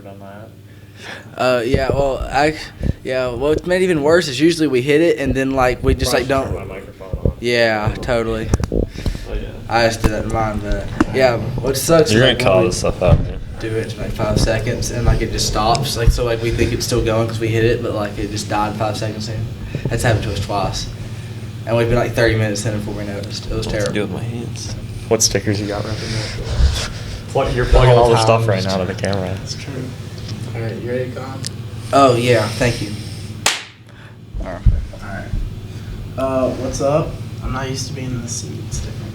done that. What's made it even worse is usually we hit it and then like we just like Turn my don't. microphone on. Yeah, totally. Oh yeah. I just did that in mine, but yeah, what sucks. You're is, gonna like, call when we this stuff out, man. Do it in like 5 seconds and like it just stops. Like so, like we think it's still going because we hit it, but like it just died 5 seconds in. That's happened to us twice, and we've been like 30 minutes in before we noticed. It was terrible. Do with my hands. What stickers you got wrapped in there? You're plugging all the stuff right now to the camera. That's true. All right, you ready, Collin? Oh yeah, thank you. All right. What's up? I'm not used to being in the seat. It's different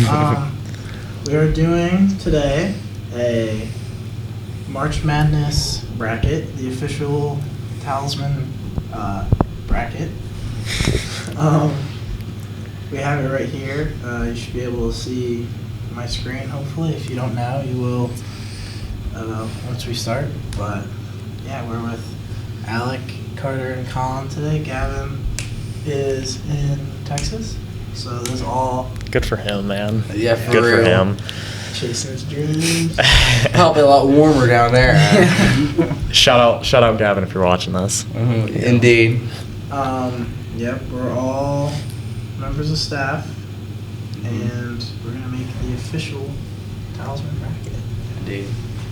now. We are doing today a March Madness bracket, the official Talisman bracket. We have it right here. You should be able to see my screen, hopefully. If you don't now, you will once we start. But yeah, we're with Alec, Carter, and Collin today. Gavin is in Texas, so this is all Good for him, man. Yeah, for Good for real. him. chasing his dreams. Probably a lot warmer down there. Shout out Gavin if you're watching this. Mm-hmm. Indeed. Yep, we're all members of staff, and we're gonna make the official Talisman bracket. Indeed.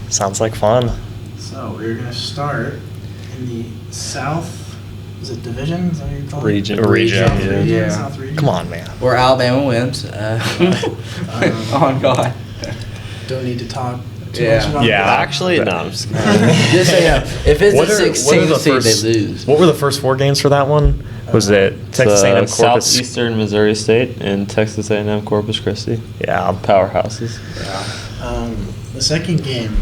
Sounds like fun. So we're gonna start in the South. Is it division? Is that what you call it? Region. South Yeah. region. Yeah. South region. Come on, man. Where Alabama wins. On God. Don't need to talk too Yeah. much about Yeah. that. Actually, no. I'm just kidding. Just so you know, if it's What a are 16 the seed, first- they lose. What were the first 4 games for that one? Was it Texas A&M Corpus? Southeastern Missouri State and Texas A&M Corpus Christi. Yeah. Powerhouses. The second game,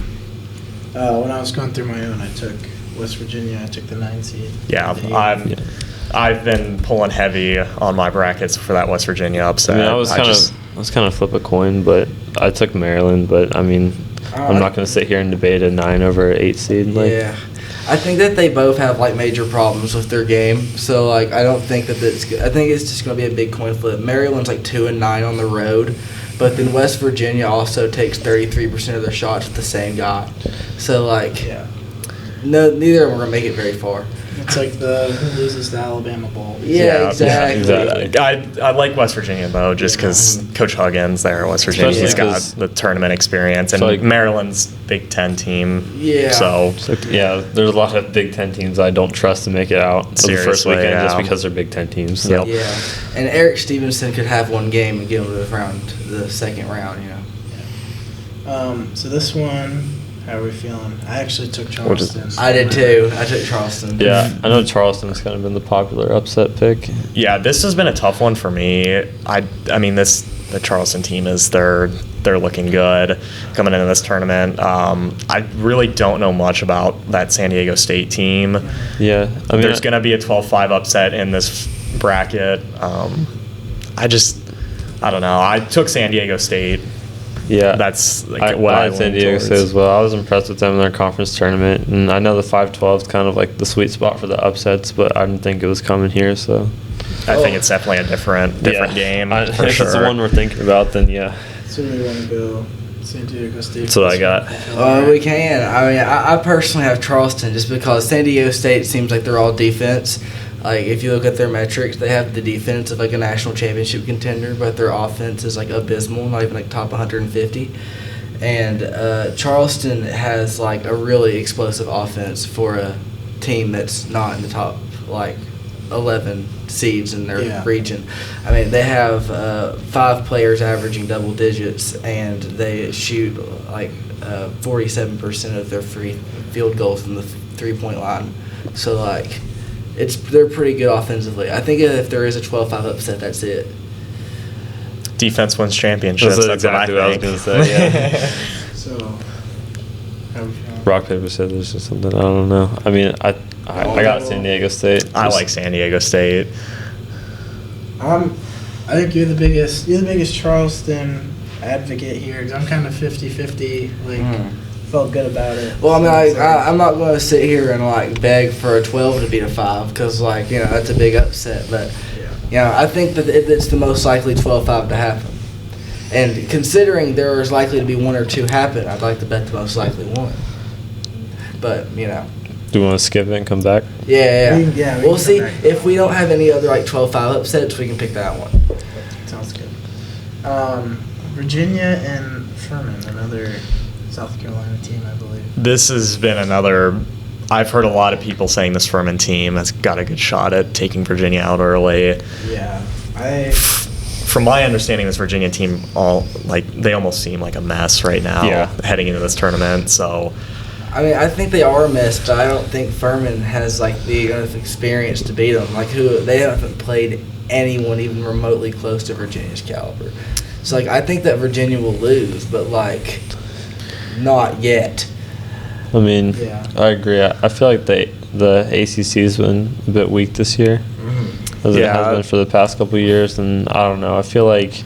when I was going through my own, I took West Virginia. I took the 9 seed. Yeah, The eight. I've been pulling heavy on my brackets for that West Virginia upset. I mean, I was kind of flip a coin, but I took Maryland. But I mean, I'm not going to sit here and debate a 9 over an 8 seed. Like, Yeah. I think that they both have like major problems with their game. So like I don't think that I think it's just going to be a big coin flip. Maryland's like 2-9 on the road, but then West Virginia also takes 33% of their shots with the same guy. So like Yeah. no, neither of them are going to make it very far. It's like the who loses the Alabama Bowl. Yeah, exactly. I like West Virginia though, just because Coach Huggins there at West Virginia, he's Especially got 'cause- the tournament experience, and So, like- Maryland's Big Ten team. Yeah. So it's like, yeah, there's a lot of Big Ten teams I don't trust to make it out of the first Seriously, weekend just yeah. because they're Big Ten teams. So. Yep. Yeah, and Eric Stevenson could have one game and get him to the second round. You know. So this one, how are we feeling? I actually took Charleston. I did too. I took Charleston. Yeah, I know Charleston's kind of been the popular upset pick. yeah, this has been a tough one for me. I mean the Charleston team they're looking good coming into this tournament. I really don't know much about that San Diego State team. Yeah, I mean, There's going to be a 12-5 upset in this bracket. I don't know. I took San Diego State. yeah, That's like I what I had San lean Diego towards. State as well. I was impressed with them in their conference tournament, and I know the 5-12 is kind of like the sweet spot for the upsets, but I didn't think it was coming here. So I think it's definitely a different game for if sure. it's the one we're thinking about, then yeah. So we want to go San Diego State. That's what I got. We can. I mean, I personally have Charleston just because San Diego State seems like they're all defense. Like, if you look at their metrics, they have the defense of, like, a national championship contender, but their offense is, like, abysmal, not even, like, top 150. And Charleston has, like, a really explosive offense for a team that's not in the top, like, 11 seeds in their region. I mean, they have 5 players averaging double digits, and they shoot, like, 47% of their free field goals from the three-point line. So, like, they're pretty good offensively. I think if there is a 12-5 upset, that's it. Defense wins championships. That's That's exactly what I was think. going to say, yeah. So, how we feeling? Rock, paper, scissors or something. I don't know. I mean, I got San Diego State. I like San Diego State. I think you're the biggest Charleston advocate here, because I'm kind of 50-50. Like, felt good about it. Well, I mean, I'm not going to sit here and, like, beg for a 12 to beat a 5 because, like, you know, that's a big upset. But, you know, I think that it's the most likely 12-5 to happen. And considering there is likely to be 1 or 2 happen, I'd like to bet the most likely one. But, you know. Do you want to skip it and come back? Yeah. We can We'll come see. back. If we don't have any other, like, 12-5 upsets, we can pick that one. Sounds good. Virginia and Furman, another South Carolina team, I believe. This has been another. I've heard a lot of people saying this Furman team has got a good shot at taking Virginia out early. Yeah. From my understanding, this Virginia team they almost seem like a mess right now. Yeah. Heading into this tournament, so. I mean, I think they are a mess, but I don't think Furman has, like, the enough experience to beat them. Like, they haven't played anyone even remotely close to Virginia's caliber. So, like, I think that Virginia will lose, but, like, not yet. I mean, Yeah. I agree. I feel like the ACC's been a bit weak this year, as it has been for the past couple of years, and I don't know. I feel like,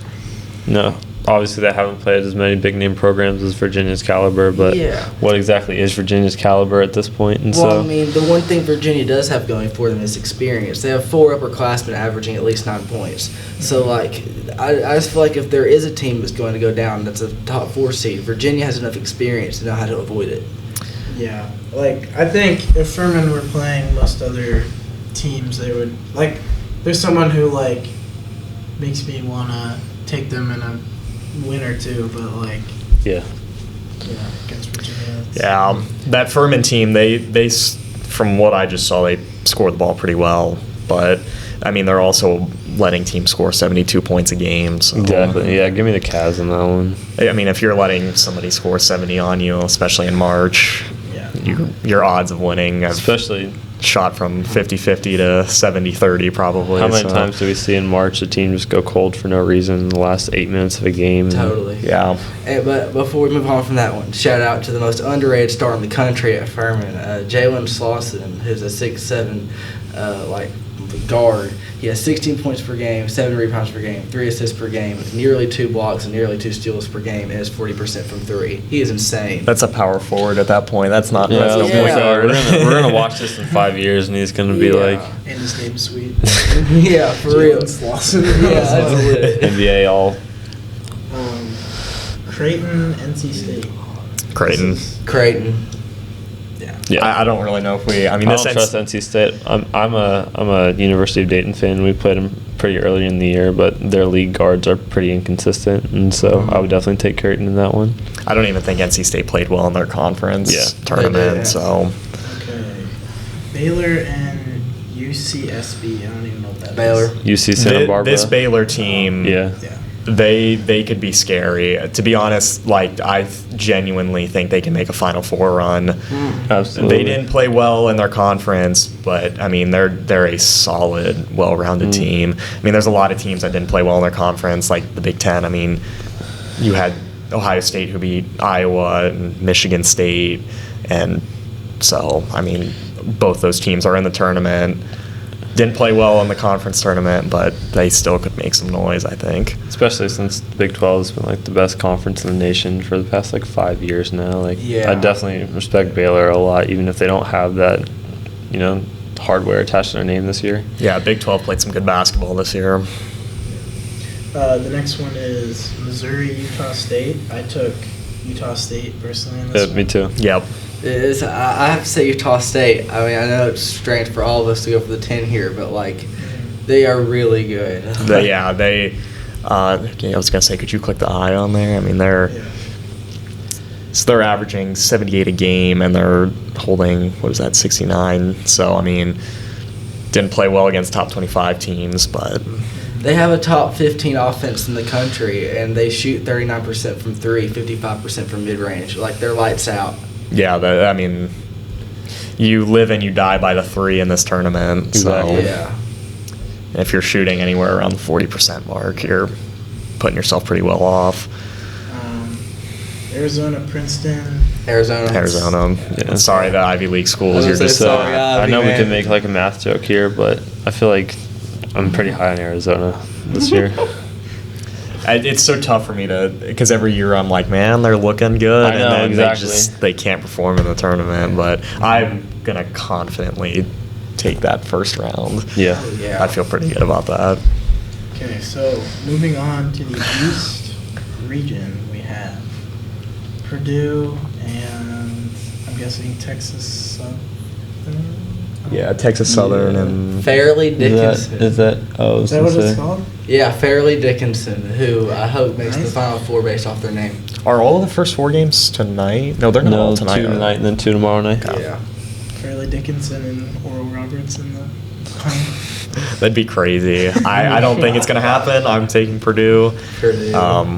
obviously they haven't played as many big name programs as Virginia's caliber, but Yeah. what exactly is Virginia's caliber at this point? And Well, so, I mean, the one thing Virginia does have going for them is experience. They have 4 upperclassmen averaging at least 9 points. So, like, I just feel like if there is a team that's going to go down that's a top 4 seed, Virginia has enough experience to know how to avoid it. Yeah. Like, I think if Furman were playing most other teams, they would, like, there's someone who, like, makes me want to take them in a win or two, but, like, yeah. against Virginia. Yeah, that Furman team, they from what I just saw, they scored the ball pretty well. But, I mean, they're also letting teams score 72 points a game. So. Exactly. Yeah, give me the Cavs on that one. I mean, if you're letting somebody score 70 on you, especially in March, your odds of winning have Especially shot from 50-50 to 70-30 probably. how many so. times do we see in March a team just go cold for no reason in the last 8 minutes of a game? Totally. Yeah. But before we move on from that one, shout out to the most underrated star in the country at Furman, Jalen Slauson, who's a 6'7", guard. He has 16 points per game, 7 rebounds per game, 3 assists per game, with nearly 2 blocks and nearly 2 steals per game, and is 40% from 3. He is insane. That's a power forward at that point. That's not Yeah, that's no yeah. point guard. we're gonna watch this in 5 years, and he's gonna be like And his name's sweet. Yeah, for real. Slauson. Yeah, that's lit. NBA all. Creighton, NC State. Creighton. Creighton. Yeah, I don't really know if we. I mean, I this don't trust NC State. I'm a University of Dayton fan. We played them pretty early in the year, but their league guards are pretty inconsistent, and so I would definitely take Creighton in that one. I don't even think NC State played well in their conference tournament. They did. So Okay. Baylor and UCSB. I don't even know what that Baylor. is. UC Santa Barbara. this Baylor team, Yeah. they could be scary. To be honest, like I genuinely think they can make a Final Four run. Absolutely. They didn't play well in their conference, but I mean they're a solid, well-rounded team. I mean, there's a lot of teams that didn't play well in their conference, like the Big Ten. I mean, you had Ohio State who beat Iowa and Michigan State, and so I mean both those teams are in the tournament. Didn't play well in the conference tournament, but they still could make some noise, I think. Especially since the Big 12 has been like the best conference in the nation for the past like 5 years now. Like, Yeah. I definitely respect Baylor a lot, even if they don't have that, hardware attached to their name this year. Yeah, Big 12 played some good basketball this year. The next one is Missouri, Utah State. I took Utah State personally in this Yeah, one. me too. Yep. I have to say Utah State. I mean, I know it's strange for all of us to go for the 10 here, but, like, they are really good. I was gonna say, could you click the eye on there? I mean, they're averaging 78 a game, and they're holding 69. So I mean, didn't play well against top 25 teams, but They have a top 15 offense in the country, and they shoot 39% from 3, 55% from mid-range. Like, they're lights out. yeah, I mean, you live and you die by the 3 in this tournament. Exactly. So Yeah. if you're shooting anywhere around the 40% mark, you're putting yourself pretty well off. Arizona, Princeton. Arizona. Yeah. Sorry, the Ivy League schools. I You're was gonna just say, sorry, I know we man. can make like a math joke here, but I feel like I'm pretty high on Arizona this year. It's so tough for me because every year I'm like, man, they're looking good, I know, and then exactly. they can't perform in the tournament. But I'm gonna confidently take that first round. Yeah. Yeah. I feel pretty good about that. Okay, so moving on to the East region, we have Purdue and I'm guessing Texas Southern. Yeah, Texas Southern and Fairleigh Dickinson. Is that Is that what it's called? Yeah, Fairleigh Dickinson, who I hope makes the Nice. Final Four based off their name. Are all of the first 4 games tonight? No, they're not all No, tonight. 2 are they? tonight and then 2 tomorrow night. Yeah. Fairleigh Dickinson and Oral Roberts in the. That'd be crazy. I don't think it's gonna happen. I'm taking Purdue. Purdue.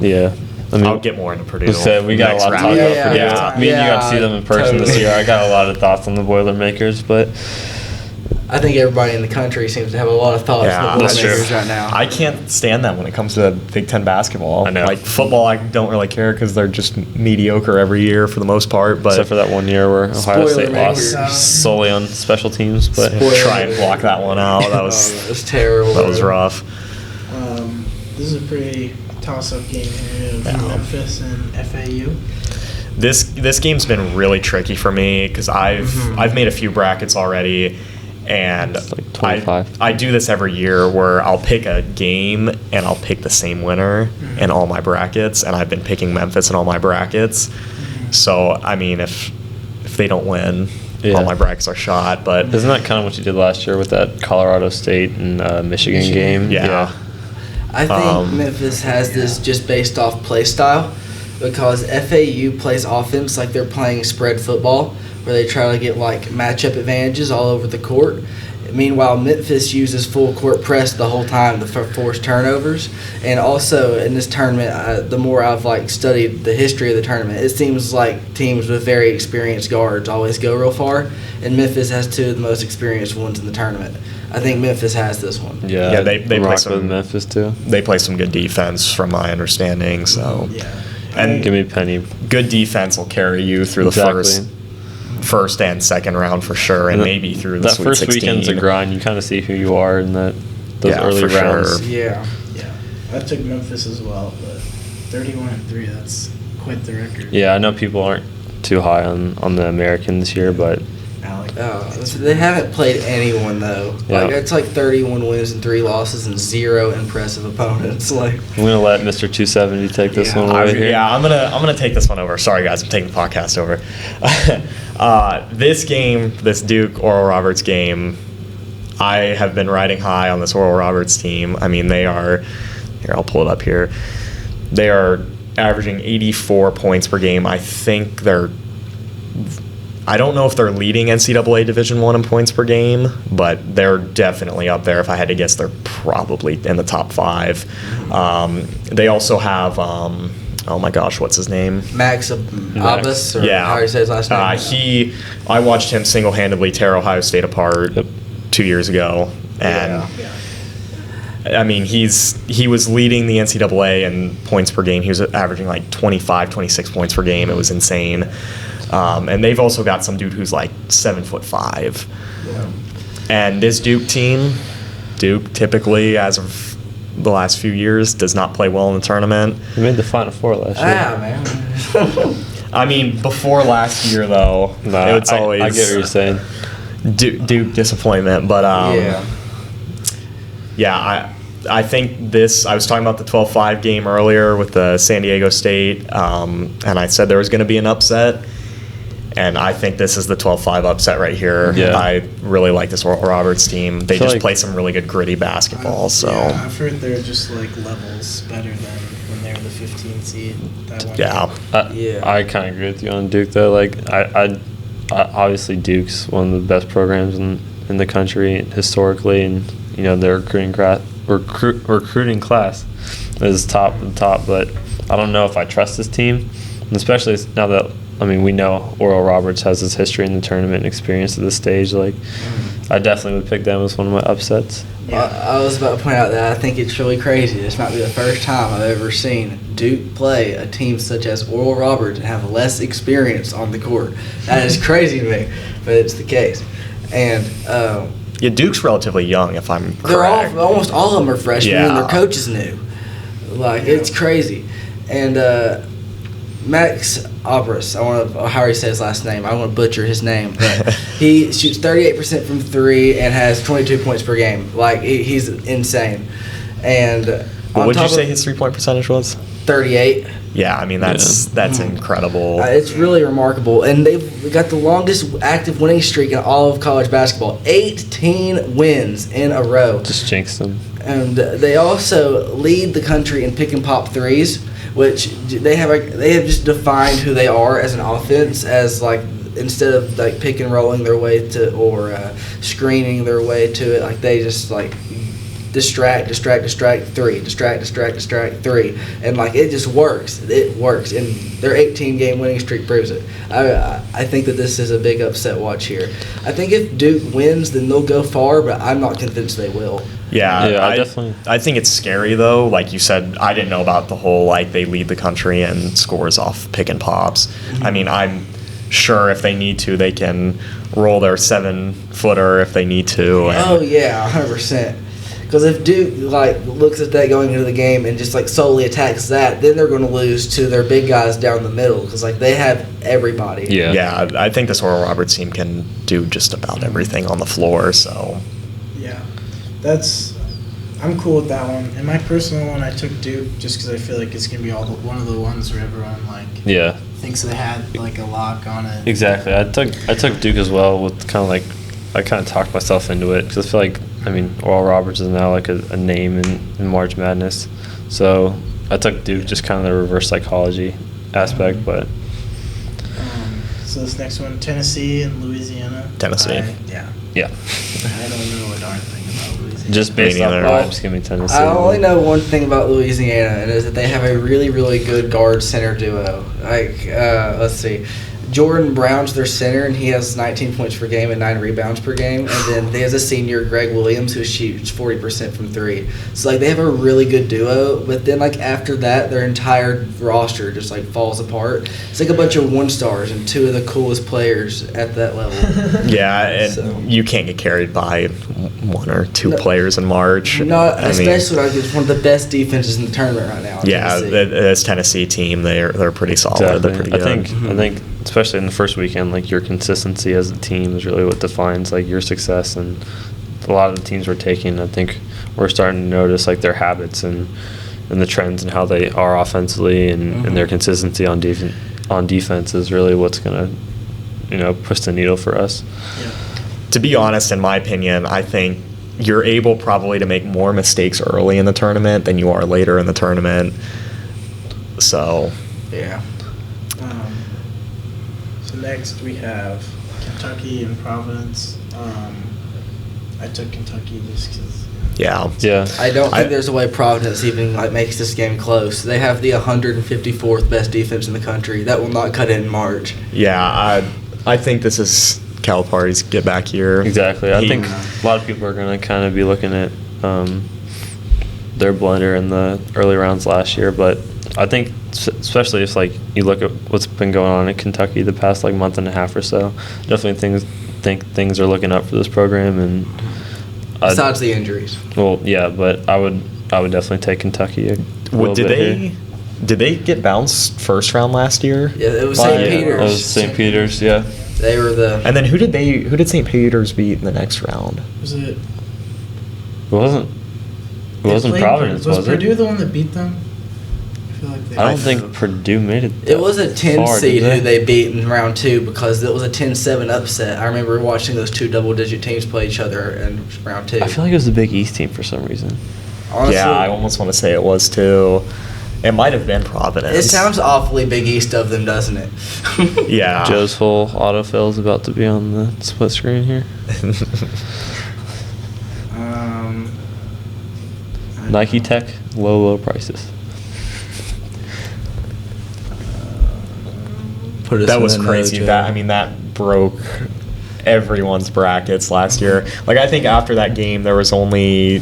Yeah. I mean, I'll get more into Purdue. we said we got a next lot to talk round. about Yeah, Purdue. yeah. Me and you got to see them in person this totally. year. I got a lot of thoughts on the Boilermakers, but I think everybody in the country seems to have a lot of thoughts Yeah, on the that's Boilermakers true. right now. I can't stand them when it comes to Big Ten basketball. I know. Like football, I don't really care because they're just mediocre every year for the most part. But except for that one year where Ohio State Boilermakers. lost solely on special teams. But Spoiler try and block that one out. That Oh, was that was terrible. that was rough. This is a pretty toss-up game here of Yeah. Memphis and FAU. This game's been really tricky for me because I've made a few brackets already, and It's like 25. I do this every year where I'll pick a game and I'll pick the same winner in all my brackets, and I've been picking Memphis in all my brackets. So I mean, if they don't win, Yeah. all my brackets are shot. But isn't that kind of what you did last year with that Colorado State and Michigan game? yeah. I think Memphis has this just based off play style because FAU plays offense like they're playing spread football where they try to get like matchup advantages all over the court. Meanwhile, Memphis uses full court press the whole time to force turnovers. And also in this tournament, the more I've like studied the history of the tournament, it seems like teams with very experienced guards always go real far. And Memphis has 2 of the most experienced ones in the tournament. I think Memphis has this one. Yeah, they play rock some- with Memphis too. They play some good defense, from my understanding. So Yeah. and Give me Penny. good defense will carry you through Exactly. the first and second round for sure, and maybe through the that Sweet first 16. weekend's a grind. You kind of see who you are in those Yeah, early for rounds. sure. Yeah. Yeah. I took Memphis as well, but 31-3, that's quite the record. Yeah, I know people aren't too high on the American this year, but Alec. They haven't played anyone though. Like Yeah. it's like 31 wins and 3 losses and 0 impressive opponents. Like I'm gonna let Mr. 270 take this Yeah. one away here. I'm gonna take this one over. Sorry guys, I'm taking the podcast over. This game, this Duke Oral Roberts game, I have been riding high on this Oral Roberts team. I mean, they are. Here, I'll pull it up here. They are averaging 84 points per game. I think they're. I don't know if they're leading NCAA Division I in points per game, but they're definitely up there. If I had to guess, they're probably in the top 5. They also have, oh my gosh, what's his name? Max Abbas, or Yeah. how do you say his last name? I watched him single-handedly tear Ohio State apart 2 years ago, and Yeah. I mean, he was leading the NCAA in points per game. He was averaging like 25, 26 points per game. It was insane. And they've also got some dude who's like 7'5". Yeah. And this Duke team, Duke typically, as of the last few years, does not play well in the tournament. You made the Final Four last year. Man. I mean, before last year, though, Nah, it's always I get what you're saying. Duke disappointment. But yeah, I think this. I was talking about the 12-5 game earlier with the San Diego State, and I said there was going to be an upset. And I think this is the 12-5 upset right here. Yeah. I really like this Oral Roberts team. They feel just like- play some really good gritty basketball. So Yeah, I've heard they're just like levels better than when they were the 15 seed. That one yeah, game. Yeah. I kind of agree with you on Duke though. Like I obviously Duke's one of the best programs in the country historically, and you know their recruiting class is top of the top. But I don't know if I trust this team, and especially now that we know Oral Roberts has his history in the tournament and experience at this stage. Like I definitely would pick them as one of my upsets. I was about to point out that I think it's really crazy. This might be the first time I've ever seen Duke play a team such as Oral Roberts and have less experience on the court. That is crazy to me, but it's the case. And yeah. Duke's relatively young, if I'm they're correct. almost all of them are freshmen, and their Yeah. coach is new. Like it's crazy. And Max Abbas, how he says his last name. I want to butcher his name, but he shoots 38% from 3 and has 22 points per game. Like he's insane. And What would you top say of- his 3-point percentage was? 38. Yeah, I mean that's incredible. It's really remarkable, and they've got the longest active winning streak in all of college basketball. 18 wins in a row. Just jinxed them. And they also lead the country in pick and pop threes, which they have just defined who they are as an offense, as like instead of like pick and rolling their way to or screening their way to it, like they just like distract three, and like it just works. It works, and their 18-game winning streak proves it. I think that this is a big upset watch here. I think if Duke wins, then they'll go far, but I'm not convinced they will. Yeah, I definitely. I think it's scary though. Like you said, I didn't know about the whole like they lead the country and scores off pick and pops. I mean, I'm sure if they need to, they can roll their 7-footer if they need to. Oh yeah, 100%. Because if Duke like looks at that going into the game and just like solely attacks that, then they're going to lose to their big guys down the middle because like they have everybody. Yeah, I think this Oral Roberts team can do just about everything on the floor. So Yeah, I'm cool with that one. In my personal one, I took Duke just because I feel like it's gonna be one of the ones where everyone like thinks they had like a lock on it. Exactly. I took Duke as well with kind of like I kind of talked myself into it because I feel like Oral Roberts is now like a name in March Madness, so I took Duke just kind of the reverse psychology aspect, but. So this next one, Tennessee and Louisiana. Tennessee. Yeah. I don't know a darn thing about Louisiana. Just based off neither. vibes, give me Tennessee. I only know one thing about Louisiana, and is that they have a really, really good guard center duo. Like, let's see. Jordan Brown's their center, and he has 19 points per game and 9 rebounds per game. And then there's a senior, Greg Williams, who shoots 40% from 3. So, like, they have a really good duo. But then, like, after that, their entire roster just, like, falls apart. It's like a bunch of one-stars and 2 of the coolest players at that level. yeah, and So- you can't get carried by 1 or 2 No. players in March. Not, I mean, especially like it's one of the best defenses in the tournament right now. in yeah, Tennessee. this Tennessee team, they're pretty solid. Exactly. They're pretty good. I think especially in the first weekend, like your consistency as a team is really what defines like your success. And a lot of the teams we're taking, I think we're starting to notice like their habits and the trends and how they are offensively and their consistency on defense is really what's gonna push the needle for us. Yeah. To be honest, in my opinion, I think you're able probably to make more mistakes early in the tournament than you are later in the tournament. So, Yeah. So next we have Kentucky and Providence. I took Kentucky just because. yeah. Yeah. I don't think there's a way Providence even like makes this game close. They have the 154th best defense in the country. That will not cut it in March. Yeah, I think this is Calipari's get back year. Exactly. I think a lot of people are going to kind of be looking at their blunder in the early rounds last year, but I think especially if like you look at what's been going on in Kentucky the past like month and a half or so, definitely think things are looking up for this program. And Besides the injuries. Well, yeah, but I would definitely take Kentucky. Did they get bounced first round last year? Yeah, it was St. St. Peter's. It was St. Peter's, yeah. They were the. And then who did St. Peter's beat in the next round? Was it? It wasn't Providence, Was was Purdue it? the one that beat them? I feel like they. I don't think Purdue made it. It was a 10 far, seed did who they beat in round 2 because it was a 10-7 upset. I remember watching those 2 double-digit teams play each other in round 2. I feel like it was the Big East team for some reason. Honestly, Yeah, I almost want to say it was too. It might have been Providence. it sounds awfully Big East of them, doesn't it? Yeah. Joe's full autofill is about to be on the split screen here. Nike Tech, low prices. That was crazy. That broke everyone's brackets last year. Like, I think after that game, there was only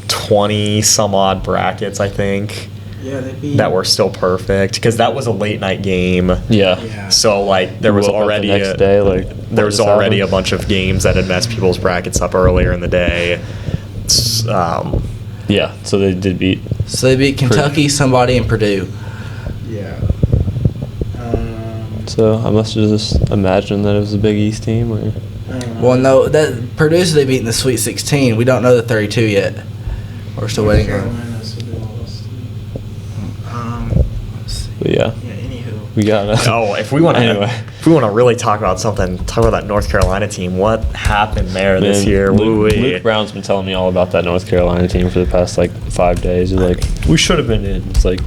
20 some odd brackets, I think, Yeah, they beat. that were still perfect because that was a late night game. Yeah. Yeah. So like there You was woke up the already next day, like, there what was just already happened? a bunch of games that had messed people's brackets up earlier in the day. Yeah, so they did beat. So they beat Kentucky, somebody, and Purdue. Yeah. So I must have just imagined that it was a Big East team, or I don't know. Well, no, that Purdue's they beat in the Sweet 16. We don't know the 32 yet. We're still waiting on. Carolina, so they But yeah, Anywho. we got. Oh, if we want to, Anyway. if we want to really talk about something, talk about that North Carolina team. What happened there this Man, year? Luke Brown's been telling me all about that North Carolina team for the past like 5 days. He's like, we should have been in. It's like,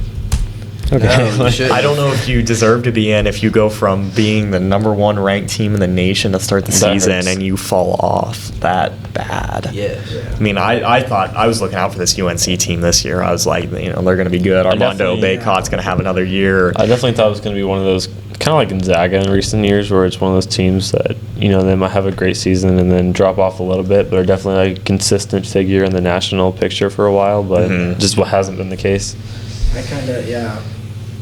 okay. No, you shouldn't. I don't know if you deserve to be in if you go from being the #1 ranked team in the nation to start the That season hurts. and you fall off that bad. Yeah. I mean, I thought I was looking out for this UNC team this year. I was like, they're going to be good. Armando definitely- Bacot's going to have another year. I definitely thought it was going to be one of those, kind of like Gonzaga in recent years, where it's one of those teams that, they might have a great season and then drop off a little bit, but are definitely like a consistent figure in the national picture for a while, but just what hasn't been the case. I kind of,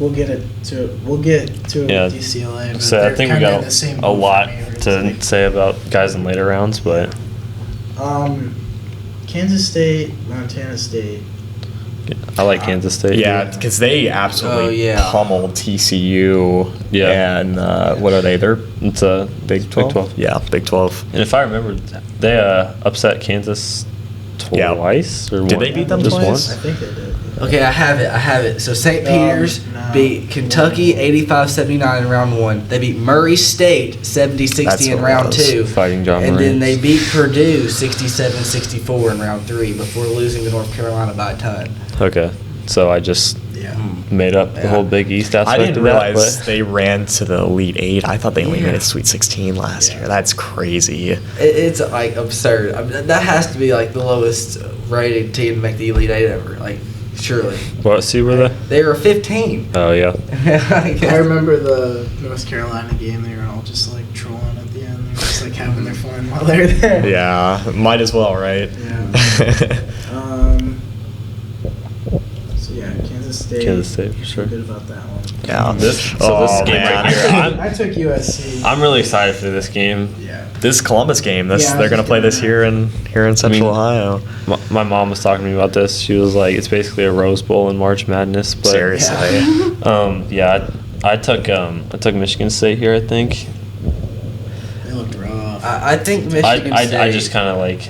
we'll get to it with UCLA. But So I they're think we kinda in got the same a boat for lot me, where it's to like, say about guys in later rounds, but Kansas State, Montana State. I like Kansas State. Yeah, because they absolutely Oh, yeah. pummeled TCU. Yeah. And what are they? They're It's a Big 12? Yeah, Big 12. And if I remember, they upset Kansas Yeah. twice or Did one? they beat them just twice? once? I think they did. Okay, I have it. So St. Peter's no. beat Kentucky 85-79 in round 1. They beat Murray State 70-60 That's in what it round was. 2. Fighting John And Murray. then they beat Purdue 67-64 in round 3 before losing to North Carolina by a ton. Okay, so I just Yeah. made up the Yeah. whole Big East aspect I didn't of that, realize but they ran to the Elite Eight. I thought they only Yeah. made it Sweet 16 last year. That's crazy. It's like absurd. I mean, that has to be like the lowest rated team to make the Elite 8 ever. Like, surely. what seed were they? They were 15. Oh yeah, I remember the North Carolina game. They were all just like trolling at the end. They were just like having their fun while they were there. Yeah, might as well, right? Yeah. So yeah, Kansas State. Kansas State for sure. Feel good about that one. Yeah. This Oh, game man. right here, I took USC. I'm really excited for this game. Yeah. This Columbus game, Yeah, I was they're going to just play gonna- this here in Central Ohio. My mom was talking to me about this. She was like, "It's basically a Rose Bowl in March Madness." But Seriously. I took Michigan State here. I think. They looked rough. I think Michigan State. I just kind of like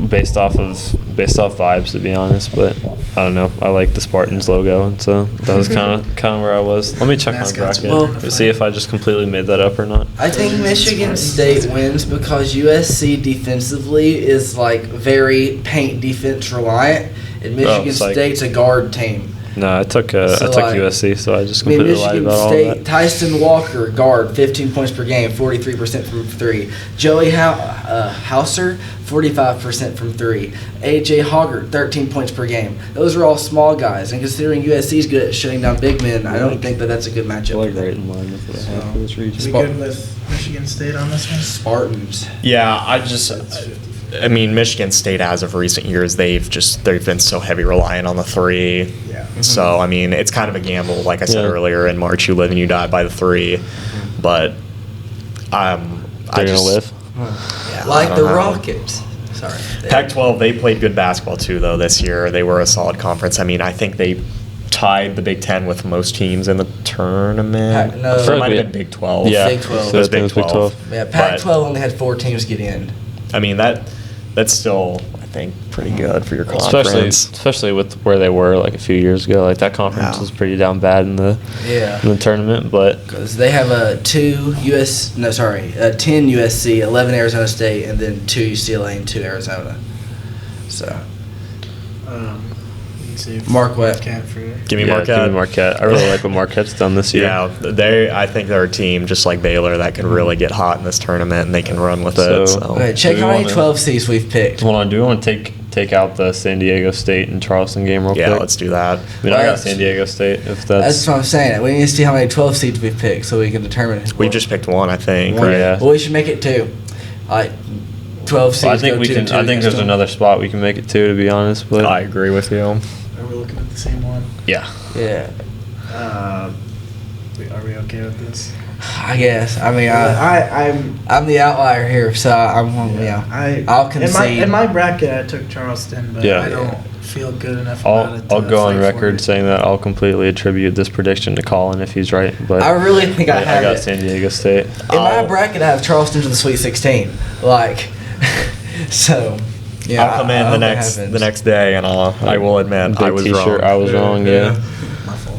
based off vibes, to be honest. But I don't know. I like the Spartans logo, and so that was kind of where I was. Let me check my Mascots bracket well- to see if I just completely made that up or not. I think Michigan State wins because USC defensively is like very paint defense reliant, and Michigan it's like- State's a guard team. No, I took So, like, USC, so I just I mean, completely lied Michigan about all State, that. Tyson Walker, guard, 15 points per game, 43% from 3. Joey Hauser, 45% from 3. A.J. Hoggart, 13 points per game. Those are all small guys, and considering USC's good at shutting down big men, I don't think that that's a good matchup. I like for them. right in line with what I have for this We region. good with Michigan State on this one? Spartans. Yeah, I mean, Michigan State, as of recent years, they've been so heavy reliant on the 3. Yeah. So, I mean, it's kind of a gamble. Like I said Yeah. earlier, in March, you live and you die by the 3. But They're gonna live. Yeah, I Like don't the know. Rockets. Sorry. Pac-12, they played good basketball too, though, this year. They were a solid conference. I mean, I think they tied the Big Ten with most teams in the tournament. No. Or it might we- have been Big 12. Yeah, Big 12. It was I think Big 12. Yeah, But, Pac-12 only had 4 teams get in. I mean, that's still, I think, pretty good for your Especially conference. with where they were like a few years ago. Like that conference Yeah. was pretty down bad in the Yeah. tournament, but Because they have 10 USC, 11 Arizona State, and then 2 UCLA and 2 Arizona. So, You can save Marquette. for. Give me yeah, Marquette. Give me Marquette. I really like what Marquette's done this year. Yeah, I think they're a team just like Baylor that can really get hot in this tournament and they can run with So- it. So. okay, check do we how many wanna- 12 seeds we've picked. Hold on, do we want to take out the San Diego State and Charleston game real Yeah, quick? let's do that. I mean, I got Let's- San Diego State. If That's that's what I'm saying. We need to see how many 12 seeds we've picked so we can determine. We just picked one, I think. One. Right? Yeah. Well, we should make it 2. Like 12 seeds. Well, I think go we 2 can. and 2 I think against there's them. another spot we can make it to be honest. But I agree with you. Are we looking at the same one? yeah, Yeah, Are we okay with this? I guess. I mean, I'm. I'm the outlier here, so I'll concede. In my bracket, I took Charleston, but Yeah. I don't feel good enough about it. I'll to go on fight for record it. saying that I'll completely attribute this prediction to Collin if he's right. But I really think I I have got it. San Diego State. In my I'll- bracket, I have Charleston to the Sweet 16. Like, so. Yeah, I'll come I in hope the it next happens. the next day and I will admit Big I was T-shirt, wrong. I was wrong. Yeah. My fault.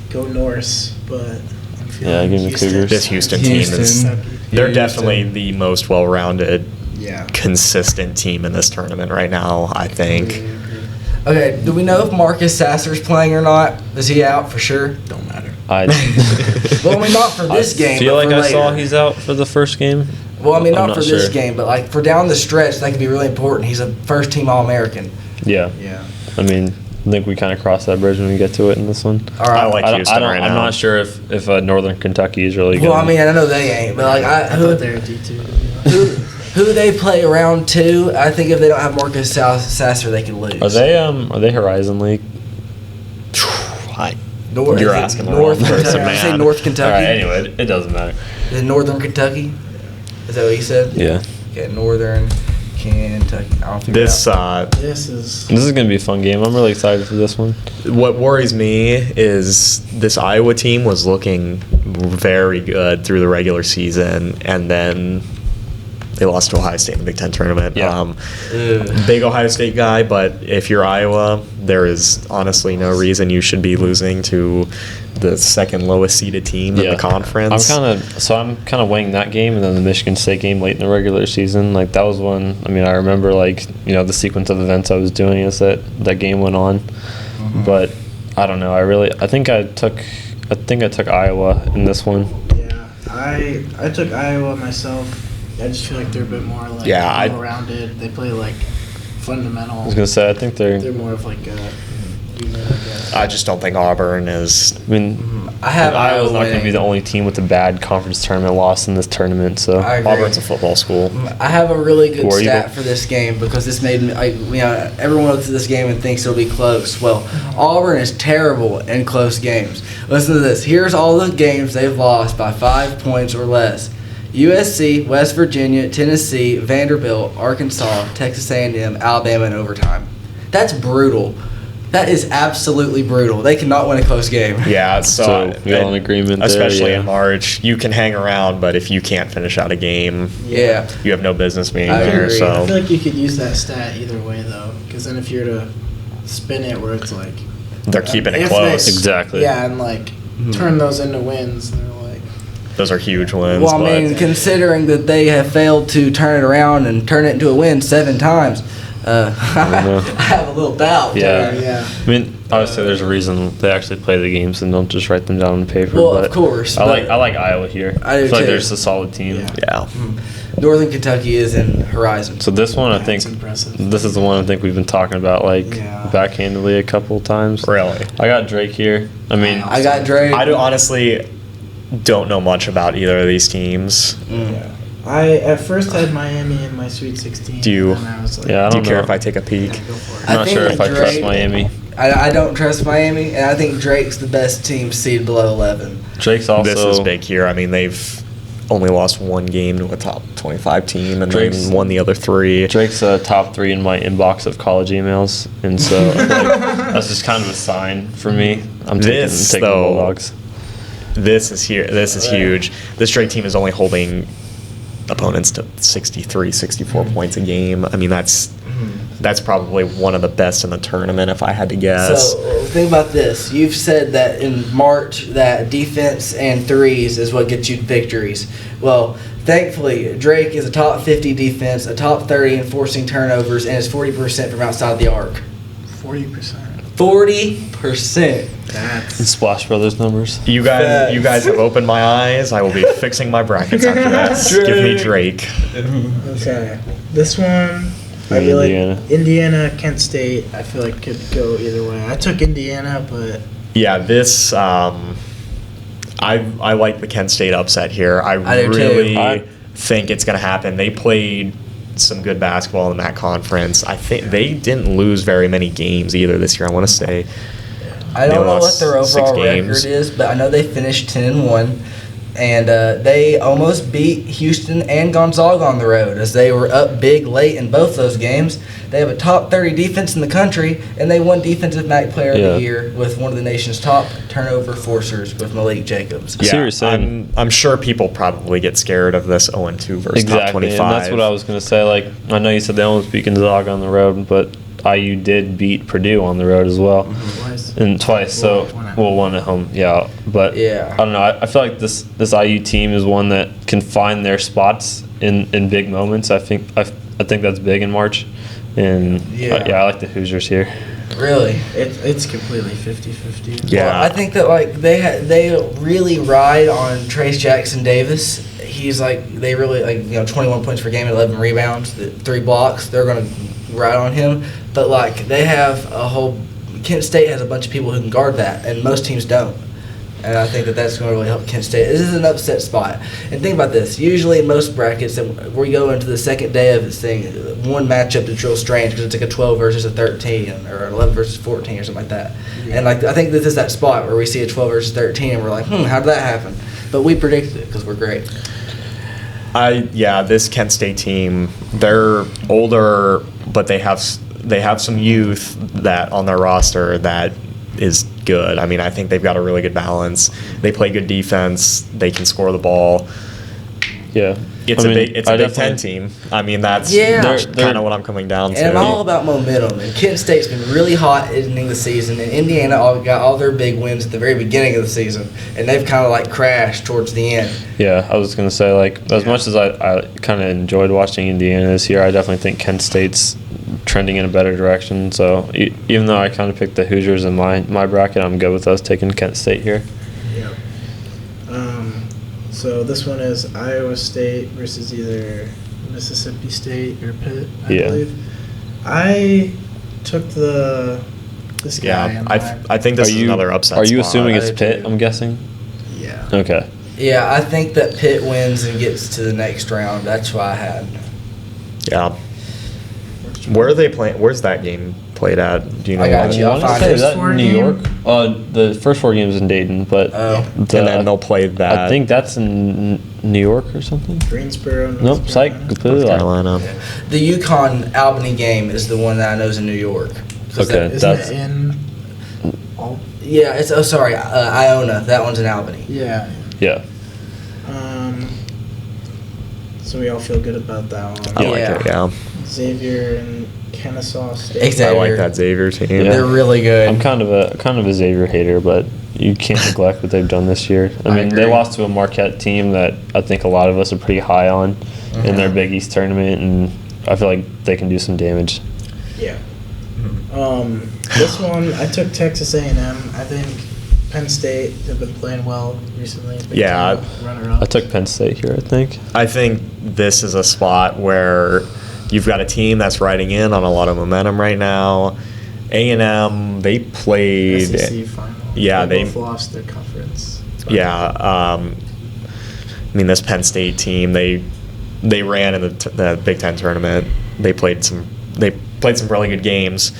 Go Norse, but I'm feeling Yeah, give me Houston. Cougars. This Houston team is Houston. they're Houston. definitely the most well-rounded, Yeah. consistent team in this tournament right now, I think. Okay, do we know if Marcus Sasser's playing or not? Is he out for sure? Don't matter. I Well, I mean, not for this game. feel but like for I saw later. he's out for the first game. Well, I mean, I'm not not for this sure. game, but like for down the stretch, that could be really important. He's a first-team All-American. Yeah. Yeah. I mean, I think we kind of cross that bridge when we get to it in this one. All right. I like Houston right I'm now. not sure if Northern Kentucky is really good. Well, I mean, I know they ain't, but like, I who thought they were D2. who they play around two? I think if they don't have Marcus Sasser, they could lose. Are they Horizon League? North, You're is it asking the North wrong person, Kentucky? Did you say man. North All Kentucky? right. Anyway, it doesn't matter. Is it Northern Kentucky? Is that what you said? Yeah. Okay, Northern Kentucky. I'll figure This it out. This is. This is gonna be a fun game. I'm really excited for this one. what worries me is this Iowa team was looking very good through the regular season, and then they lost to Ohio State in the Big Ten tournament. Yeah. Ugh. Big Ohio State guy, but if you're Iowa, there is honestly no reason you should be losing to the second lowest seeded team in the conference. I'm kind of weighing that game and then the Michigan State game late in the regular season. Like that was one. I mean, I remember the sequence of events I was doing as that game went on. But I don't know. I think I took Iowa in this one. Yeah. I took Iowa myself. I just feel like they're a bit more like well-rounded. They play like fundamental. I was gonna say I think They're more of like a unit, I guess. I just don't think Auburn is. I mean, I have Iowa's not going to be winning. the only team with a bad conference tournament loss in this tournament. So I agree. Auburn's a football school. I have a really good War stat Eagle. for this game because this made me. Everyone looks at this game and thinks it'll be close. Well, Auburn is terrible in close games. Listen to this. Here's all the games they've lost by 5 points or less: USC, West Virginia, Tennessee, Vanderbilt, Arkansas, Texas A&M, Alabama in overtime. That's brutal. That is absolutely brutal. They cannot win a close game. Yeah, So we all in agreement there, especially yeah. in March. You can hang around, but if you can't finish out a game, Yeah. you have no business being I there. agree. I So feel like you could use that stat either way though, because then if you're to spin it where it's like they're keeping it if close. Exactly. yeah, and like turn those into wins, they're like Those are huge wins. Well, I but mean, considering that they have failed to turn it around and turn it into a win 7 times, know. I have a little doubt. Yeah. yeah. I mean, obviously, there's a reason they actually play the games and don't just write them down on paper. Well, but of course. I but like Iowa here. I do feel like too. there's a solid team. Yeah. yeah. Northern Kentucky is in Horizon. So this one, I That's think, impressive. this is the one I think we've been talking about Yeah. backhandedly a couple times. Really. I got Drake here. I mean, I got Drake. I honestly don't know much about either of these teams. Yeah. I at first had Miami in my Sweet 16. Do you- And I was like, Yeah, I Do you don't care know. if I take a peek? go for it. I'm not think sure if I trust Drake- Miami. I don't trust Miami, and I think Drake's the best team seed below 11. Drake's also This is big here. I mean, they've only lost one game to a top 25 team and Drake's- then won the other 3. Drake's top 3 in my inbox of college emails, and so like, that's just kind of a sign for me. I'm taking the though, Bulldogs. This is here. This is huge. This Drake team is only holding opponents to 63, 64 points a game. I mean, that's probably one of the best in the tournament, if I had to guess. So think about this. You've said that in March that defense and threes is what gets you victories. Well, thankfully, Drake is a top 50 defense, a top 30 in forcing turnovers, and is 40% from outside the arc. 40%. 40%. That's And Splash Brothers numbers. You guys have opened my eyes. I will be fixing my brackets after this. Give me Drake. okay. This one, I feel like Indiana, Kent State. I feel like could go either way. I took Indiana, but Yeah, this I like the Kent State upset here. I do too. really think it's going to happen. They played some good basketball in that conference. I think they didn't lose very many games either this year, I want to say. I don't They know what lost their 6 overall games. record is, but I know they finished 10-1, and they almost beat Houston and Gonzaga on the road as they were up big late in both those games. They have a top 30 defense in the country, and they won Defensive MAC Player of the Year with one of the nation's top turnover forcers with Malik Jacobs. I see what you're saying. I'm sure people probably get scared of this 0-2 versus top Exactly, 25. and that's what I was going to say. Like, I know you said they almost beat Gonzaga on the road, but IU did beat Purdue on the road as well. twice. And twice, so One at well, one at home, yeah. But Yeah. I don't know. I feel like this IU team is one that can find their spots in big moments. I think that's big in March, and Yeah. I like the Hoosiers here. Really? It's completely 50-50. Yeah. Well, I think that like they really ride on Trace Jackson Davis. He's like they really 21 points per game, 11 rebounds, 3 blocks. They're gonna ride on him, but like they have a whole. Kent State has a bunch of people who can guard that, and most teams don't. And I think that that's going to really help Kent State. This is an upset spot. And think about this. Usually in most brackets, we go into the second day of this thing, one matchup that's real strange because it's like a 12 versus a 13 or an 11 versus 14 or something like that. Yeah. And like I think this is that spot where we see a 12 versus 13 and we're like, how did that happen? But we predicted it because we're great. This Kent State team, they're older, but they have some youth that on their roster that is good. I mean, I think they've got a really good balance. They play good defense. They can score the ball. Yeah, It's a Big Ten team. I mean, that's kind of what I'm coming down to. And I'm all about momentum. And Kent State's been really hot ending the season, and Indiana got all their big wins at the very beginning of the season, and they've kind of like crashed towards the end. Yeah, I was gonna say as much as I kind of enjoyed watching Indiana this year, I definitely think Kent State's trending in a better direction. So even though I kind of picked the Hoosiers in my bracket, I'm good with us taking Kent State here. Yeah. So this one is Iowa State versus either Mississippi State or Pitt, I believe. I took this guy. Yeah, I think this is another upset. Are you spot. assuming it's Pitt? I'm guessing. Yeah. Okay. Yeah, I think that Pitt wins and gets to the next round. That's why I had. Yeah. Where are they playing? Where's that game played at? Do you know? I got you. I'll I find say it. that in New York. The first 4 games in Dayton, but And then they'll play that. I think that's in New York or something. Greensboro. Nope, psych, completely North lied. Carolina. The Yukon Albany game is the one that I know is in New York. 'Cause Okay. Isn't That's- it in? Yeah, it's Iona. That one's in Albany. Yeah. Yeah. So we all feel good about that one. I like it. Yeah. Xavier and Kennesaw State. Exactly. I like that Xavier team. Yeah. They're really good. I'm kind of a Xavier hater, but you can't neglect what they've done this year. I mean, they agree. lost to a Marquette team that I think a lot of us are pretty high on in their Big East tournament, and I feel like they can do some damage. Yeah. This one I took Texas A&M. I think Penn State have been playing well recently. Big Yeah. Ten runner-up. I took Penn State here, I think. I think this is a spot where you've got a team that's riding in on a lot of momentum right now. A&M, they played. SEC final. Yeah, they they both lost their conference. Yeah, I mean this Penn State team, they ran in the Big Ten tournament. They played some really good games,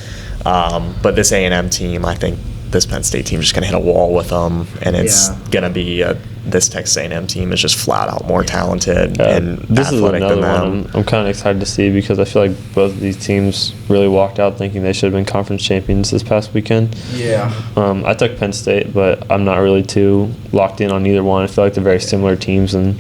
but this A&M team, I think this Penn State team is just gonna hit a wall with them, and it's gonna be this Texas A&M team is just flat out more talented and This is athletic another than them. one I'm kind of excited to see because I feel like both of these teams really walked out thinking they should have been conference champions this past weekend. Yeah. I took Penn State, but I'm not really too locked in on either one. I feel like they're very similar teams, and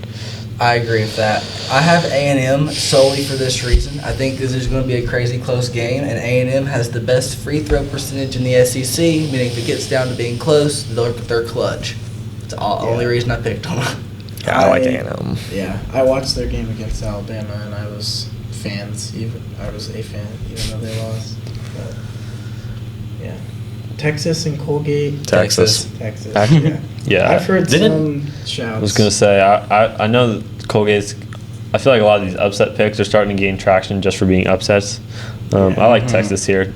I agree with that. I have A&M solely for this reason. I think this is going to be a crazy close game, and A&M has the best free throw percentage in the SEC, meaning if it gets down to being close, they're clutch. It's the only reason I picked them. Yeah, I like A&M. Yeah, I watched their game against Alabama, and I was a fan, even though they lost. But, yeah. Texas and Colgate. Texas. Yeah. yeah, I've heard Didn't- some shouts. I was gonna say I know that Colgate's. I feel like a lot of these upset picks are starting to gain traction just for being upsets. I like Texas here.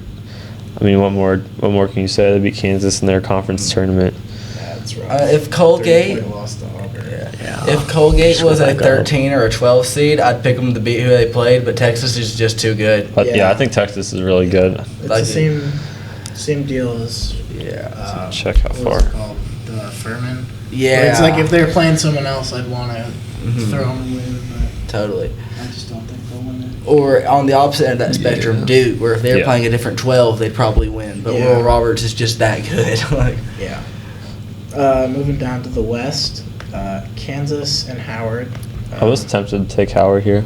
I mean, what more can you say? They beat Kansas in their conference tournament. That's right. If Colgate, lost to Auburn. if Colgate Just was let a that go. 13 or a 12 seed, I'd pick them to beat who they played. But Texas is just too good. But yeah, Yeah. I think Texas is really good. It's Like- the same deal as Yeah. Check how what far. was it called? The Furman. Yeah. Where it's like if they're playing someone else, I'd want to Mhm. throw them a win, Totally. but I just don't think they'll win it. Or on the opposite end of that spectrum, Duke, where if they were Yeah. playing a different 12, they'd probably win. But Yeah. Will Roberts is just that good. Like, Yeah. Moving down to the West, Kansas and Howard. I was tempted to take Howard here.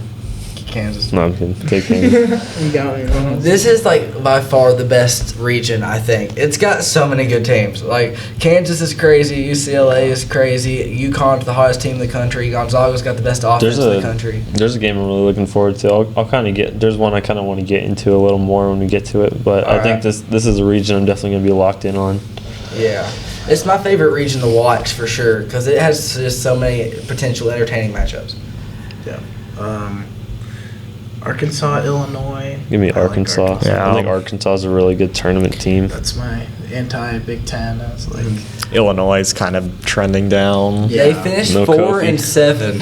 Kansas. No, I'm kidding. Take Kansas. You got me wrong. This is like by far the best region, I think. It's got so many good teams. Like Kansas is crazy, UCLA is crazy, UConn's the hottest team in the country, Gonzaga's got the best offense in the country. There's a game I'm really looking forward to. I'll kind of get. There's one I kind of want to get into a little more when we get to it. But I think this is a region I'm definitely gonna be locked in on. Yeah. It's my favorite region to watch for sure because it has just so many potential entertaining matchups. Yeah. Arkansas, Illinois. Give me I like Arkansas. Yeah. I think Arkansas is a really good tournament team. That's my anti-Big Ten. I was like, Illinois is kind of trending down. Yeah. They finished No 4-7.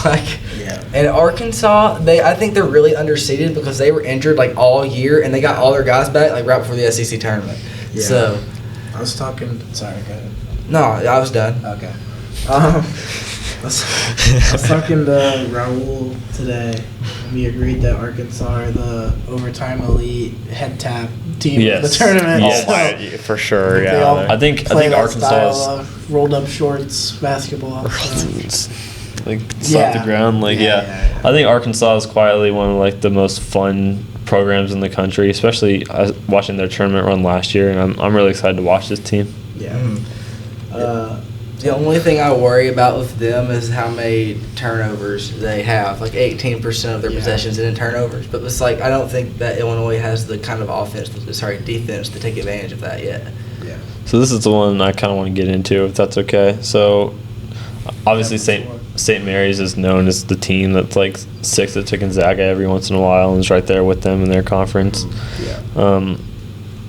Like, yeah. and Arkansas, I think they're really underseeded because they were injured like all year and they got all their guys back like right before the SEC tournament. Yeah. So, I was talking. Sorry, go ahead. no, I was done. Okay. I was talking to Raul today, and we agreed that Arkansas are the overtime elite head tap team of the Yes. tournament. Yes. So For sure, they yeah. all I think play that Arkansas style of rolled up shorts basketball. So. Like slap the Yeah. ground, like Yeah. I think Arkansas is quietly one of like the most fun programs in the country, especially watching their tournament run last year, and I'm really excited to watch this team. Yeah. Mm. The only thing I worry about with them is how many turnovers they have, like 18% of their Yeah. possessions in turnovers. But it's like I don't think that Illinois has the kind of defense to take advantage of that yet. Yeah. So this is the one I kind of want to get into, if that's okay. So obviously St. Mary's is known as the team that's like sixth to Gonzaga every once in a while and is right there with them in their conference. Yeah.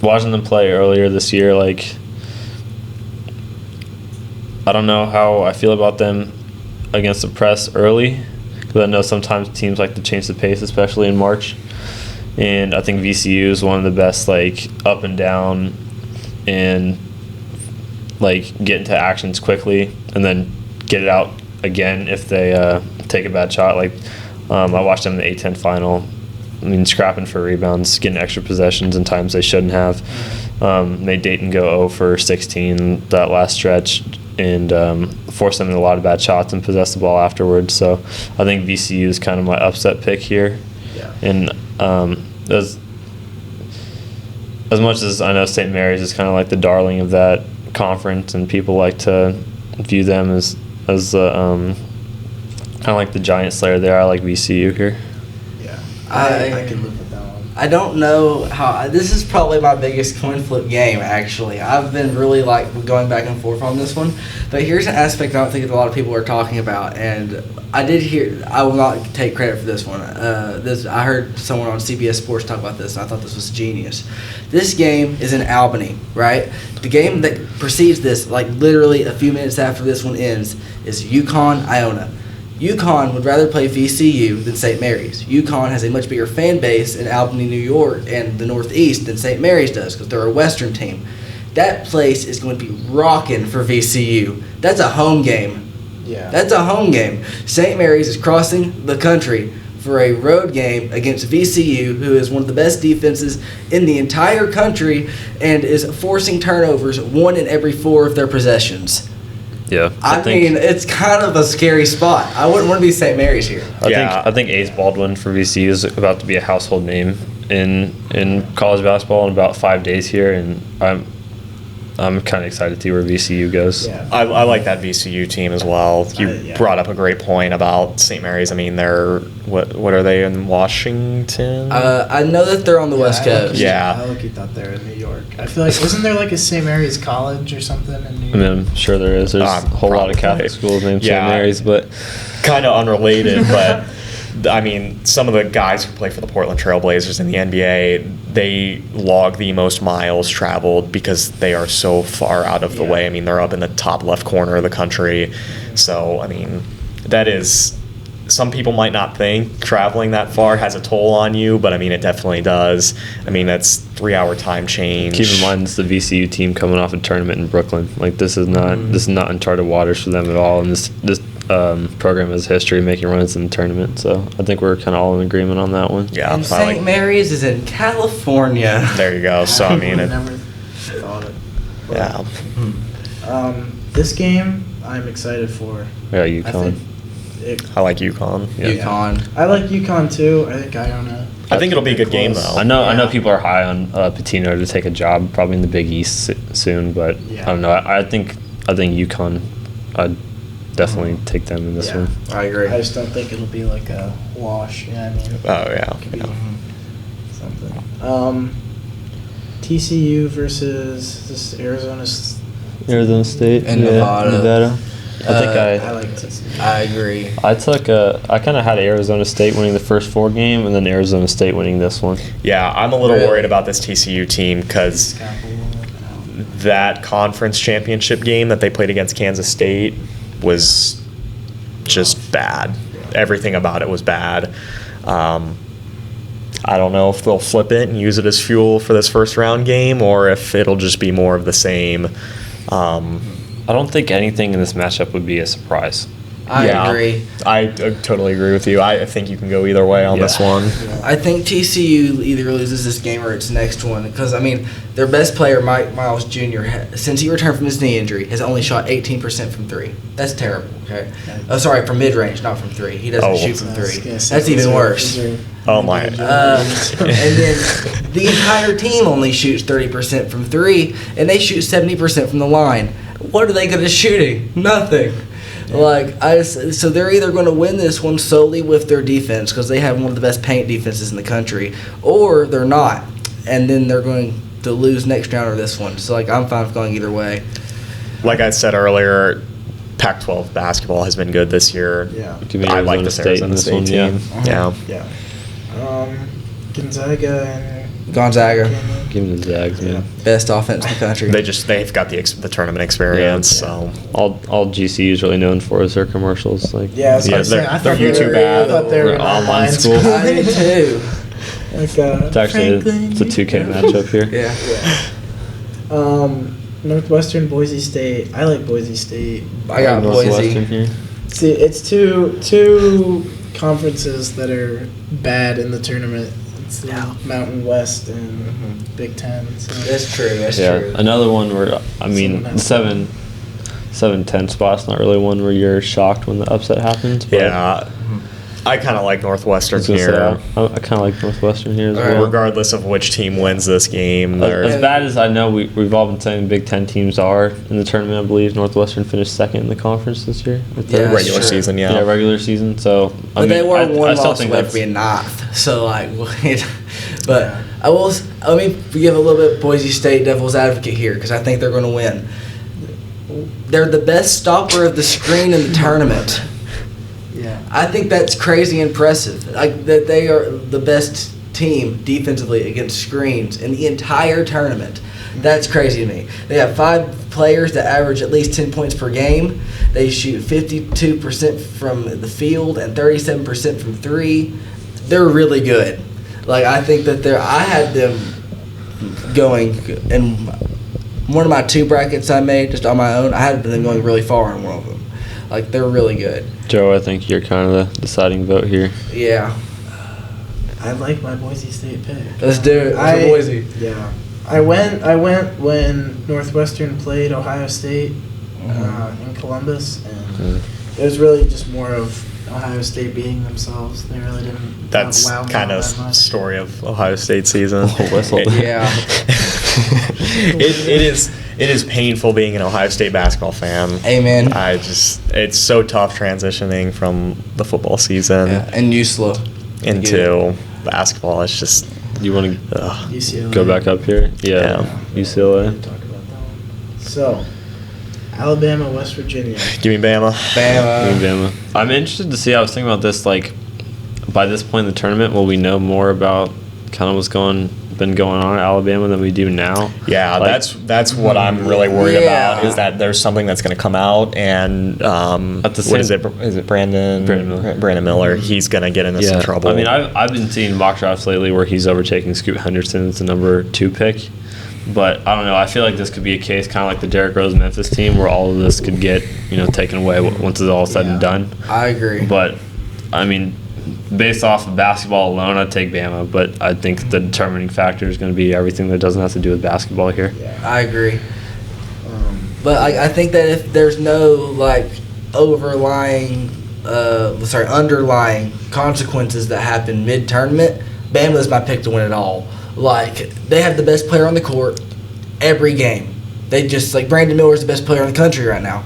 Watching them play earlier this year, like, I don't know how I feel about them against the press early, because I know sometimes teams like to change the pace, especially in March. And I think VCU is one of the best, like, up and down and, like, get into actions quickly and then get it out again if they take a bad shot. Like, I watched them in the A-10 final. I mean, scrapping for rebounds, getting extra possessions in times they shouldn't have. Made Dayton go 0 for 16 that last stretch and forced them in a lot of bad shots and possess the ball afterwards. So I think VCU is kind of my upset pick here. Yeah. And as much as I know St. Mary's is kind of like the darling of that conference and people like to view them as kind of like the giant slayer there, I like VCU here. Yeah. I can live with that one. I don't know how. This is probably my biggest coin flip game, actually. I've been really like going back and forth on this one. But here's an aspect I don't think a lot of people are talking about. And I did hear, I will not take credit for this one. I heard someone on CBS Sports talk about this, and I thought this was genius. This game is in Albany, right? The game that precedes this, like literally a few minutes after this one ends, is UConn-Iona. UConn would rather play VCU than St. Mary's. UConn has a much bigger fan base in Albany, New York, and the Northeast than St. Mary's does because they're a Western team. That place is going to be rocking for VCU. That's a home game. Yeah. That's a home game. St. Mary's is crossing the country for a road game against VCU, who is one of the best defenses in the entire country and is forcing turnovers 1 in every 4 of their possessions. Yeah, I mean, it's kind of a scary spot. I wouldn't want to be St. Mary's here. I think Ace Baldwin for VCU is about to be a household name in college basketball in about 5 days here, and I'm kind of excited to see where VCU goes. Yeah. I like that VCU team as well. You Yeah. brought up a great point about St. Mary's. I mean, they're what are they in Washington? I know that they're on the West Coast. Yeah. I look thought they were in New York. I feel like, wasn't there like a St. Mary's College or something in New York? I mean, I'm sure there is. There's a whole lot of probably. Catholic schools named Yeah. St. Mary's, but Kind of unrelated, but I mean, some of the guys who play for the Portland Trailblazers in the NBA, they log the most miles traveled because they are so far out of the way. I mean, they're up in the top left corner of the country. So, I mean, that is, some people might not think traveling that far has a toll on you, but I mean, it definitely does. I mean, that's 3-hour time change. keep in mind it's the VCU team coming off a tournament in Brooklyn. Like, this is not uncharted waters for them at all, and this program has history of making runs in the tournament. So I think we're kind of all in agreement on that one. Yeah, And I St. like, Mary's is in California. there you go. So, I mean, never thought it. yeah. This game, I'm excited for. Yeah, I UConn. think, I like UConn. UConn. I like UConn too. I think Iona. I think it'll be a good game though. I know Yeah. people are high on Patino to take a job probably in the Big East soon, but Yeah. I don't know. I think UConn. I'd definitely take them in this Yeah. one. I agree. I just don't think it'll be like a wash. Yeah, I mean, Oh yeah. it could be yeah. something. TCU versus this Arizona. Arizona State And Nevada. I think I like TCU. I agree. I kind of had Arizona State winning the first 4 game and then Arizona State winning this one. Yeah, I'm a little Really? worried about this TCU team because that conference championship game that they played against Kansas State was just bad. Everything about it was bad. I don't know if they'll flip it and use it as fuel for this first round game or if it'll just be more of the same. I don't think anything in this matchup would be a surprise. I Yeah, agree. I totally agree with you. I think you can go either way on this one. I think TCU either loses this game or its next one because, I mean, their best player, Mike Miles Jr., since he returned from his knee injury, has only shot 18% from 3. That's terrible, okay? Oh, sorry, from mid-range, not from 3. He doesn't Oh. shoot from I was 3. gonna say, That's even these are- worse. these are Oh, my. And then the entire team only shoots 30% from 3, and they shoot 70% from the line. What are they good at shooting? Nothing. So they're either going to win this one solely with their defense because they have one of the best paint defenses in the country, or they're not, and then they're going to lose next round or this one. So I'm fine with going either way. Like I said earlier, Pac-12 basketball has been good this year. Yeah. Give me I like Arizona this State in Arizona this State one, team. yeah. Yeah. Yeah. Gonzaga and Gonzaga, Give me the Zags, man. best offense in the country. They've got the tournament experience. So All GCU is really known for is their commercials. Like, Yeah, I was Yeah, gonna say, they're- I they're thought they YouTube were- ad. I thought they were We're an online online school. school. I do too. it's actually it's a 2K matchup here. Yeah. Northwestern, Boise State. I like Boise State. I got Northwestern Boise. here. See, it's two conferences that are bad in the tournament. It's the Mountain West and Big Ten. So. That's true. That's Yeah, true. another one where I mean the 7-10 spot's not really one where you're shocked when the upset happens. But yeah, I kind of like I Northwestern was gonna say, here. I kind of like Northwestern here as All right. well. Regardless of which team wins this game, As they're bad as I know we've all been saying Big Ten teams are in the tournament, I believe Northwestern finished second in the conference this year. Or third. Yeah, that's regular true. season. Yeah, Yeah. regular season. So I But mean, they were I one still loss think away that's from being ninth. So but I will. Let me give a little bit Boise State devil's advocate here because I think they're going to win. They're the best stopper of the screen in the tournament. Yeah. I think that's crazy impressive. That they are the best team defensively against screens in the entire tournament. That's crazy to me. They have 5 players that average at least 10 points per game. They shoot 52% from the field and 37% from 3. They're really good. I think that I had them going in one of my 2 brackets I made just on my own. I had them going really far in one of them. They're really good. Joe. I think you're kind of the deciding vote here. Yeah. I like my Boise State pick. Let's do it. Let's go Boise. Yeah. I went when Northwestern played Ohio State in Columbus, and it was really just more of Ohio State being themselves. They really didn't. That's wow me kind all of that much. story of Ohio State season. Oh, whistle. Yeah. It is painful being an Ohio State basketball fan. Amen. It's so tough transitioning from the football season Yeah. And USLA. into basketball. It's just You want to UCLA. go back up here? Yeah, UCLA. Talk about that one. So, Alabama, West Virginia. give me Bama. Bama. Alabama. I'm interested to see. I was thinking about this. By this point in the tournament, will we know more about kind of what's been going on at Alabama than we do now? Yeah, that's what I'm really worried Yeah. about is that there's something that's going to come out and At the what is same- it? Is it Brandon Miller. Brandon Miller? He's going to get into some trouble. I mean, I've been seeing mock drafts lately where he's overtaking Scoot Henderson as the number 2 pick. But I don't know. I feel like this could be a case kind of like the Derrick Rose Memphis team where all of this could get taken away once it's all said and done. I agree. But I mean, based off of basketball alone, I'd take Bama. But I think the determining factor is going to be everything that doesn't have to do with basketball here. Yeah. I agree. But I think that if there's no overlying underlying consequences that happen mid-tournament, Bama is my pick to win it all. Like, they have the best player on the court every game. They just, like, Brandon Miller is the best player in the country right now.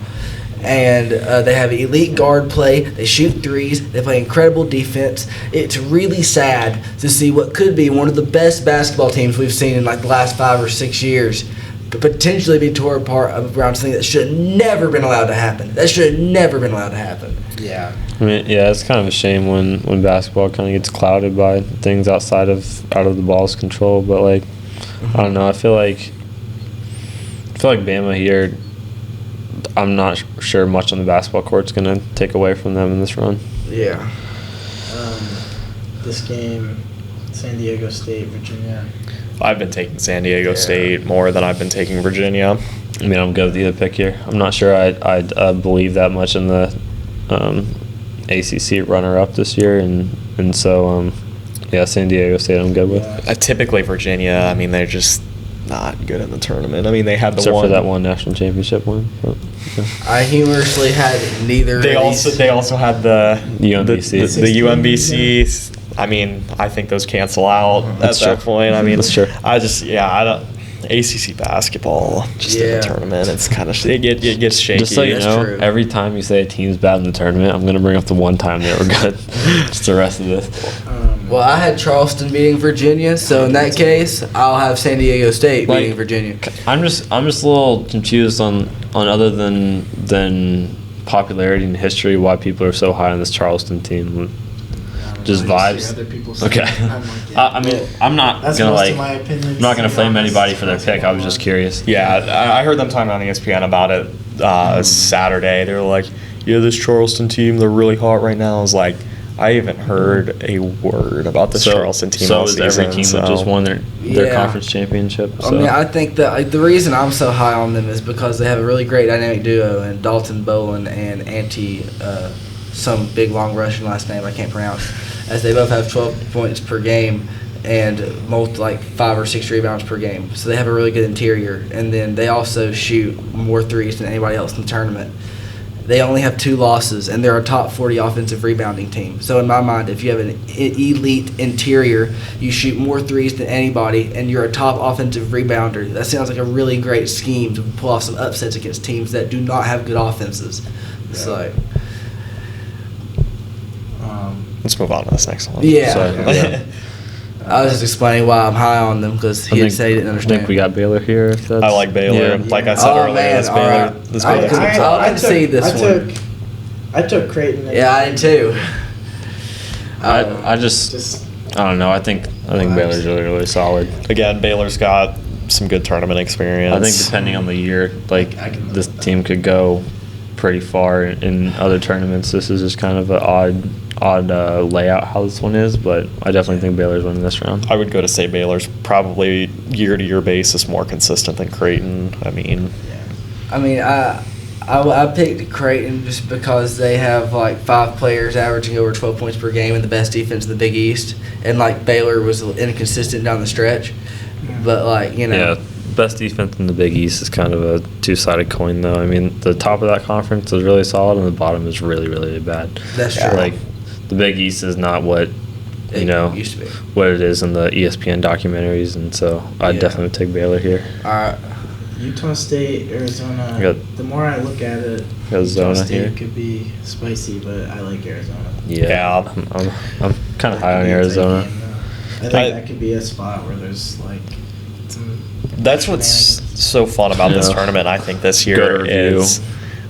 And they have elite guard play. They shoot threes. They play incredible defense. It's really sad to see what could be one of the best basketball teams we've seen in like the last 5 or 6 years, but potentially be torn apart around something that should have never been allowed to happen. That should have never been allowed to happen. Yeah. I mean, yeah, it's kind of a shame when basketball kind of gets clouded by things out of the ball's control. But like, I don't know. I feel like Bama here. I'm not sure much on the basketball court's going to take away from them in this run. Yeah. This game, San Diego State, Virginia. I've been taking San Diego State more than I've been taking Virginia. I mean, I'm good with either pick here. I'm not sure I believe that much in the ACC runner-up this year, and so San Diego State I'm good with. Typically Virginia, I mean, they're just not good in the tournament. I mean, they had the Except one for that one national championship win. But, yeah. I humorously had neither. They also had the UMBC. The UMBC. I mean, I think those cancel out at that point. I mean, that's true. I don't. ACC basketball just in the tournament, it's kind of it gets shaky. Just so you know, every time you say a team's bad in the tournament, I'm gonna bring up the one time they were good. Just the rest of this. Well, I had Charleston beating Virginia, so in that case, I'll have San Diego State beating Virginia. I'm just a little confused on other than popularity and history, why people are so high on this Charleston team. Just vibes. Okay. I mean, I'm not gonna flame anybody for their pick. I was just curious. Yeah, I heard them talking on ESPN about it Saturday. They were like, "Yeah, this Charleston team, they're really hot right now." I was like, I haven't heard a word about this Charleston team all season. So is every team that just won their conference championship. So. I mean, I think that the reason I'm so high on them is because they have a really great dynamic duo in Dalton Bowen and some big long Russian last name I can't pronounce, as they both have 12 points per game and 5 or 6 rebounds per game. So they have a really good interior, and then they also shoot more threes than anybody else in the tournament. They only have 2 losses, and they're a top 40 offensive rebounding team. So in my mind, if you have an elite interior, you shoot more threes than anybody, and you're a top offensive rebounder. That sounds like a really great scheme to pull off some upsets against teams that do not have good offenses. Yeah. So let's move on to this next one. Yeah. I was just explaining why I'm high on them because he said he didn't understand. I think we got Baylor here. I like Baylor. Yeah. Like I said earlier, this Baylor. I took Creighton. Yeah, I did too. I don't know. I think Baylor's really solid. Again, Baylor's got some good tournament experience. I think depending on the year, this team could go pretty far in other tournaments. This is just kind of an odd layout how this one is, but I definitely think Baylor's winning this round. I would go to say Baylor's probably year-to-year basis more consistent than Creighton. I picked Creighton just because they have 5 players averaging over 12 points per game and the best defense in the Big East, and Baylor was inconsistent down the stretch, but Yeah, best defense in the Big East is kind of a two-sided coin, though. I mean, the top of that conference is really solid, and the bottom is really, really bad. That's true. The Big East is not what used to be. What it is in the ESPN documentaries, and so I'd definitely take Baylor here. All right. Utah State, Arizona. The more I look at it, Utah State could be spicy, but I like Arizona. Yeah. I'm kind of high on Arizona. I think that could be a spot where there's some. That's what's so fun about this tournament, I think, this year is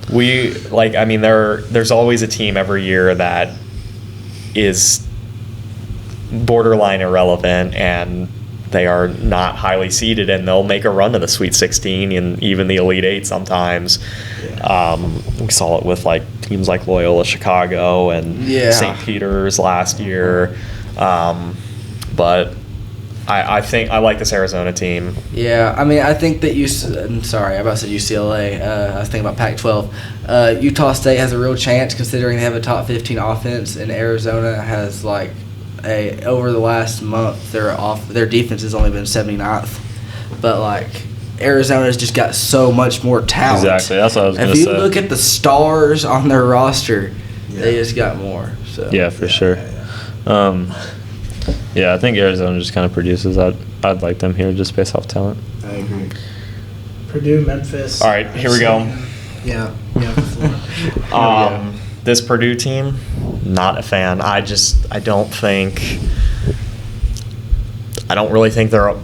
there's always a team every year that is borderline irrelevant and they are not highly seeded, and they'll make a run to the Sweet 16 and even the Elite 8 sometimes. We saw it with teams like Loyola Chicago and St. Peter's last year. But I think I like this Arizona team. Yeah, I mean, I think that I'm sorry, I about to say UCLA. I was thinking about Pac-12. Utah State has a real chance considering they have a top 15 offense, and Arizona has over the last month their defense has only been 79th, but Arizona's just got so much more talent. Exactly, that's what I was going to say. If you look at the stars on their roster, They just got more. So Yeah, for sure. Yeah, I think Arizona just kind of produces. I'd like them here just based off talent. I agree. Purdue, Memphis. All right, here we go. Yeah. The floor. This Purdue team, not a fan. I don't really think they're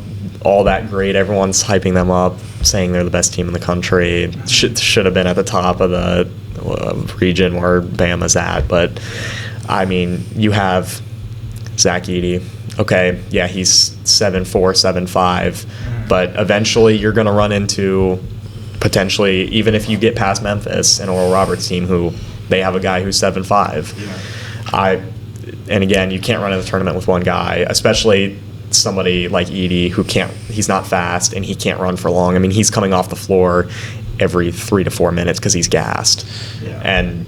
all that great. Everyone's hyping them up, saying they're the best team in the country. Should have been at the top of the region where Bama's at. But, I mean, you have Zach Edey. Okay, yeah, he's 7'4", 7'5", but eventually you're going to run into potentially, even if you get past Memphis and Oral Roberts' team, who they have a guy who's 7'5". Yeah. And again, you can't run in the tournament with one guy, especially somebody like Edey who he's not fast and he can't run for long. I mean, he's coming off the floor every 3 to 4 minutes because he's gassed. Yeah. And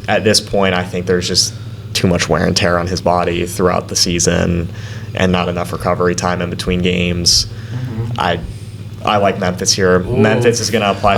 at this point, I think there's just too much wear and tear on his body throughout the season and not enough recovery time in between games. I like Memphis here. Ooh. Memphis is going to apply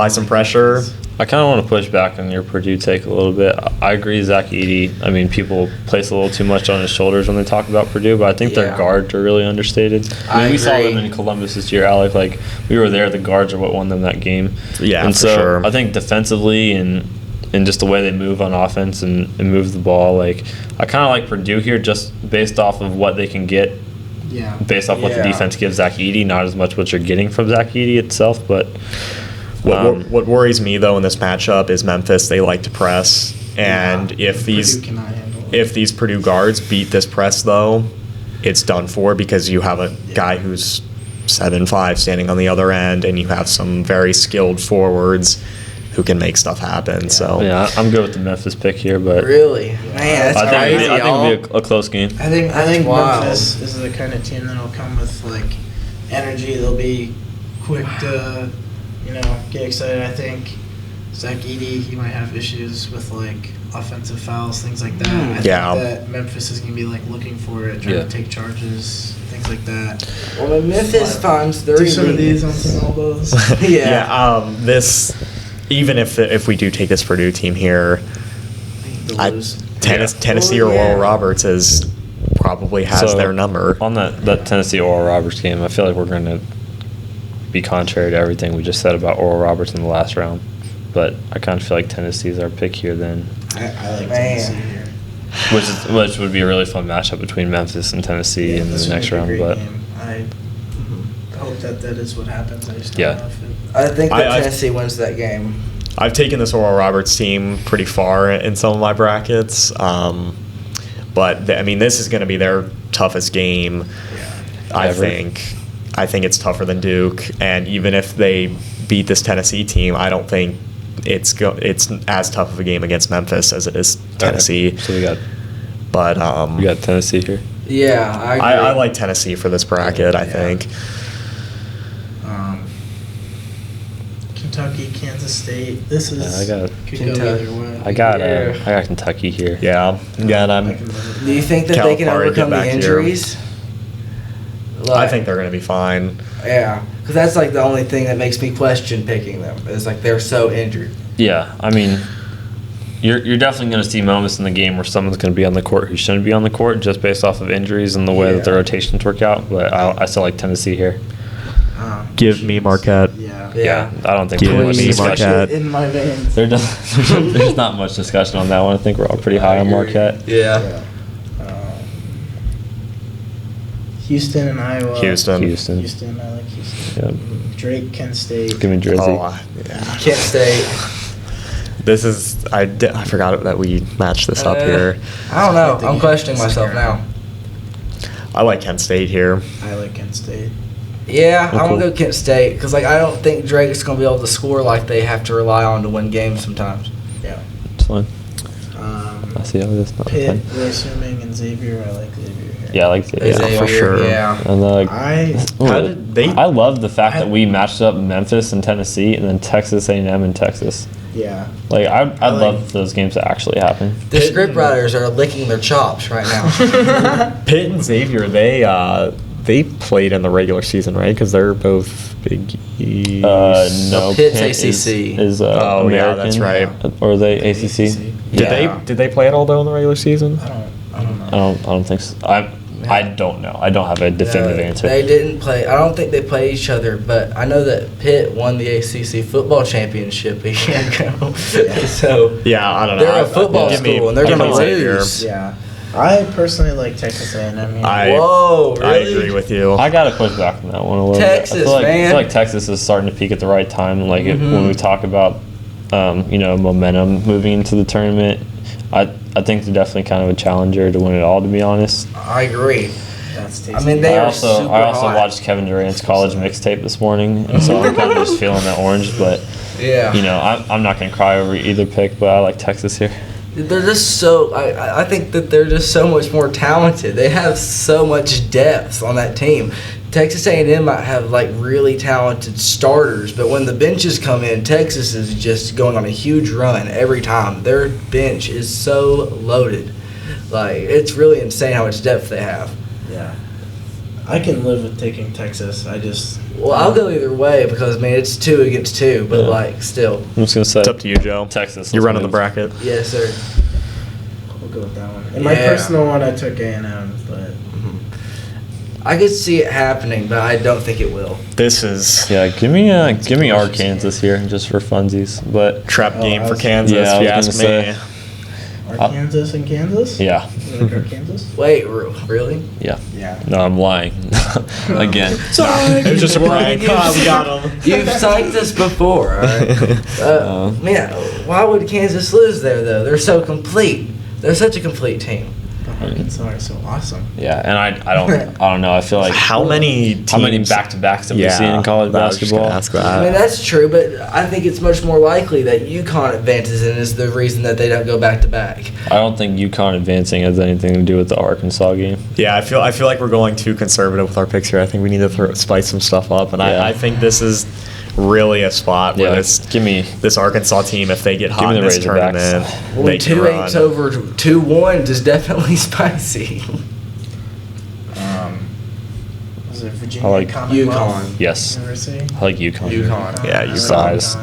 some pressure. I kind of want to push back on your Purdue take a little bit. I agree, Zach Edey. I mean, people place a little too much on his shoulders when they talk about Purdue, but I think their guards are really understated. I mean, we saw them in Columbus this year, Alec. Like, we were there. The guards are what won them that game. Yeah, and for so sure. I think defensively and just the way they move on offense and move the ball, like, I kind of like Purdue here just based off of what they can get. Yeah. Based off what the defense gives Zach Edey, not as much what you're getting from Zach Edey itself, but what worries me though in this matchup is Memphis. They like to press, and if these Purdue guards beat this press though, it's done for because you have a guy who's 7'5" standing on the other end, and you have some very skilled forwards who can make stuff happen. Yeah. So yeah, I'm good with the Memphis pick here, but Really? Man, that's crazy. I think it'll be a close game. I think wild. Memphis is the kind of team that'll come with like energy. They'll be quick to, get excited. I think Zach Edey, he might have issues with like offensive fouls, things like that. I think that Memphis is gonna be like looking for it, trying to take charges, things like that. Well, when Memphis finds their do some of these on some elbows. Even if we do take this Purdue team here, Tennessee or Oral Roberts probably has their number. On that Tennessee Oral Roberts game, I feel like we're going to be contrary to everything we just said about Oral Roberts in the last round. But I kind of feel like Tennessee's our pick here then. I like Tennessee here. Which would be a really fun matchup between Memphis and Tennessee in the next round. But I hope that is what happens. I just don't know if it. I think that Tennessee wins that game. I've taken this Oral Roberts team pretty far in some of my brackets, but this is going to be their toughest game. I think it's tougher than Duke, and even if they beat this Tennessee team, I don't think it's as tough of a game against Memphis as it is Tennessee. So we got Tennessee here. Yeah, I agree. I like Tennessee for this bracket. I think. Kentucky, Kansas State. This is could go either way. I got Kentucky here. Yeah. Do you think that they can overcome the injuries? I think they're going to be fine. Yeah, because that's like the only thing that makes me question picking them. Is like they're so injured. Yeah, I mean, you're definitely going to see moments in the game where someone's going to be on the court who shouldn't be on the court just based off of injuries and the way that the rotations work out. But I still like Tennessee here. Give me Marquette. Yeah, I don't think Give there's much me discussion. Marquette. In my veins. There's not much discussion on that one. I think we're all pretty high on Marquette. Yeah. Houston and Iowa. Houston, I like Houston. Yep. Drake, Kent State. Give me Jersey. Kent State. This is I forgot that we matched this up here. I don't know. I'm questioning myself now. I like Kent State here. I like Kent State. Yeah, I'm gonna go Kent State because I don't think Drake's gonna be able to score like they have to rely on to win games sometimes. Yeah. It's fine. I see how it is. Pitt, we're assuming, and Xavier. I like Xavier here. Yeah, I like Xavier. Xavier, for sure. Yeah. And I love the fact that we matched up Memphis and Tennessee, and then Texas A&M and Texas. Yeah. Like I'd love those games to actually happen. The script writers are licking their chops right now. Pitt and Xavier, they played in the regular season, right? Because they're both Big East. No, Pitt's Pitt ACC. is Oh, American. yeah, that's right. Or are they ACC? Did they play at all though in the regular season? I don't know. I don't think so. I don't know. I don't have a definitive answer. They didn't play. I don't think they played each other, but I know that Pitt won the ACC football championship a year ago. So Yeah, I don't know. they're a football Give me- school, and they're give going me to Xavier. lose. Yeah. I personally like Texas A&M here. Whoa, really? I agree with you. I gotta push back on that one a little Texas, bit. I man. feel like Texas is starting to peak at the right time. Like when we talk about, momentum moving into the tournament, I think they're definitely kind of a challenger to win it all. To be honest, I agree. That's tasty. I mean, they I are also super hot. watched Kevin Durant's college mixtape this morning, and so I'm kind of just feeling that orange. But Yeah. I'm not gonna cry over either pick, but I like Texas here. They're just so. I think that they're just so much more talented. They have so much depth on that team. Texas A&M might have like really talented starters, but when the benches come in, Texas is just going on a huge run every time. Their bench is so loaded. Like, it's really insane how much depth they have. Yeah. I can live with taking Texas. Well, I'll go either way because, I mean, it's 2 against 2, but, Yeah. like, still. I'm just gonna say It's up to you, Joe. Texas. You're let's running the move. bracket. Yes, sir. We'll go with that one. In my Yeah. personal one, I took A&M, but I could see it happening, but I don't think it will. This is Yeah, give me Arkansas here just for funsies. But trap game for I was- Kansas. Yeah, I if you was ask gonna me. say. Arkansas and Kansas? yeah, You like Arkansas? Wait, really? yeah. Yeah. No, I'm lying. Again. It was just a prank. Oh, we got him. You've psyched us before, all right? Man, why would Kansas lose there, though? They're so complete. They're such a complete team. Arkansas are so awesome. Yeah, and I don't know. I feel like How many teams? back-to-backs that we see in college I was just gonna basketball. ask I mean, that. that's true, but I think it's much more likely that UConn advances and is the reason that they don't go back-to-back. I don't think UConn advancing has anything to do with the Arkansas game. Yeah, I feel like we're going too conservative with our picks here. I think we need to spice some stuff up, and Yeah. I think this is really a spot where give me this Arkansas team, if they get hot me in the this Razorbacks. tournament, Well, they can 2-8s run. over 2-1s is definitely spicy. Was it Virginia I like Commonwealth UConn. yes. University? I like UConn. UConn. Yeah, UConn. Size.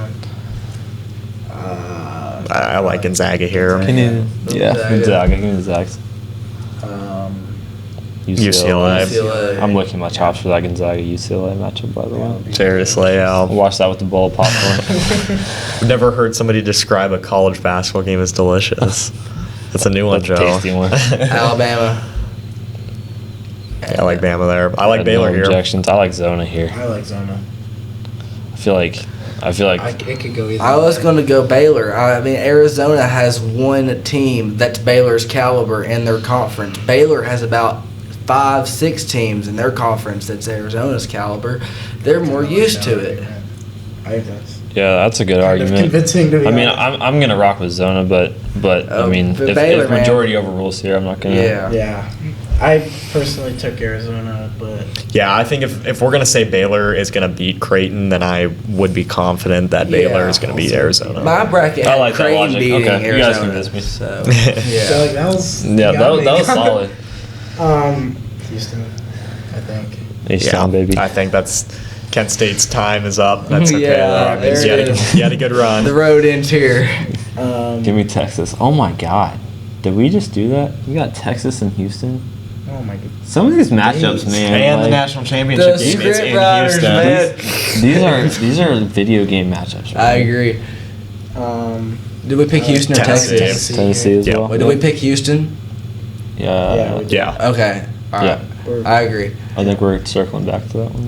I like Gonzaga here. Gonzaga. Give me the Zags. UCLA. UCLA. I'm licking my chops for that Gonzaga UCLA matchup, by the way. Seriously, I'll watch that with the bowl of popcorn. I've never heard somebody describe a college basketball game as delicious. That's a new one, That's a Joe. tasty one. Alabama. Yeah, I like Bama there. I like had Baylor no here. objections. I like Zona here. I like Zona. I feel like It could go either I was way. going to go Baylor. I mean, Arizona has one team that's Baylor's caliber in their conference. Baylor has about 5-6 teams in their conference that's Arizona's caliber. They're more used to it. I think that's yeah, that's a good kind of argument. convincing to be I mean, honest. I'm gonna rock with Zona, but I mean, but if Baylor, man. majority overrules here, I'm not gonna. Yeah. Yeah. I personally took Arizona, but Yeah, I think if we're gonna say Baylor is gonna beat Creighton, then I would be confident that Baylor Yeah. is gonna beat Arizona. My bracket I had like that Creighton logic. beating Okay, you guys Arizona. convinced me. So, so yeah. like that was Yeah, that was solid. Houston, I think. H-Town, baby. I think that's Kent State's time is up. That's okay. Yeah, That means there you it had, is. you had a good run. The road ends here. Give me Texas. Oh my God, did we just do that? We got Texas and Houston. Oh my god. Some of these matchups, man. and the like, national championship The game is script in writers, Houston. man. these are video game matchups. I man. agree. Did we pick Houston or Tennessee. Texas? Tennessee as Yeah. well. Wait, did we pick Houston? Yeah, we did. Yeah. Okay. All right. I agree. I think we're circling back to that one.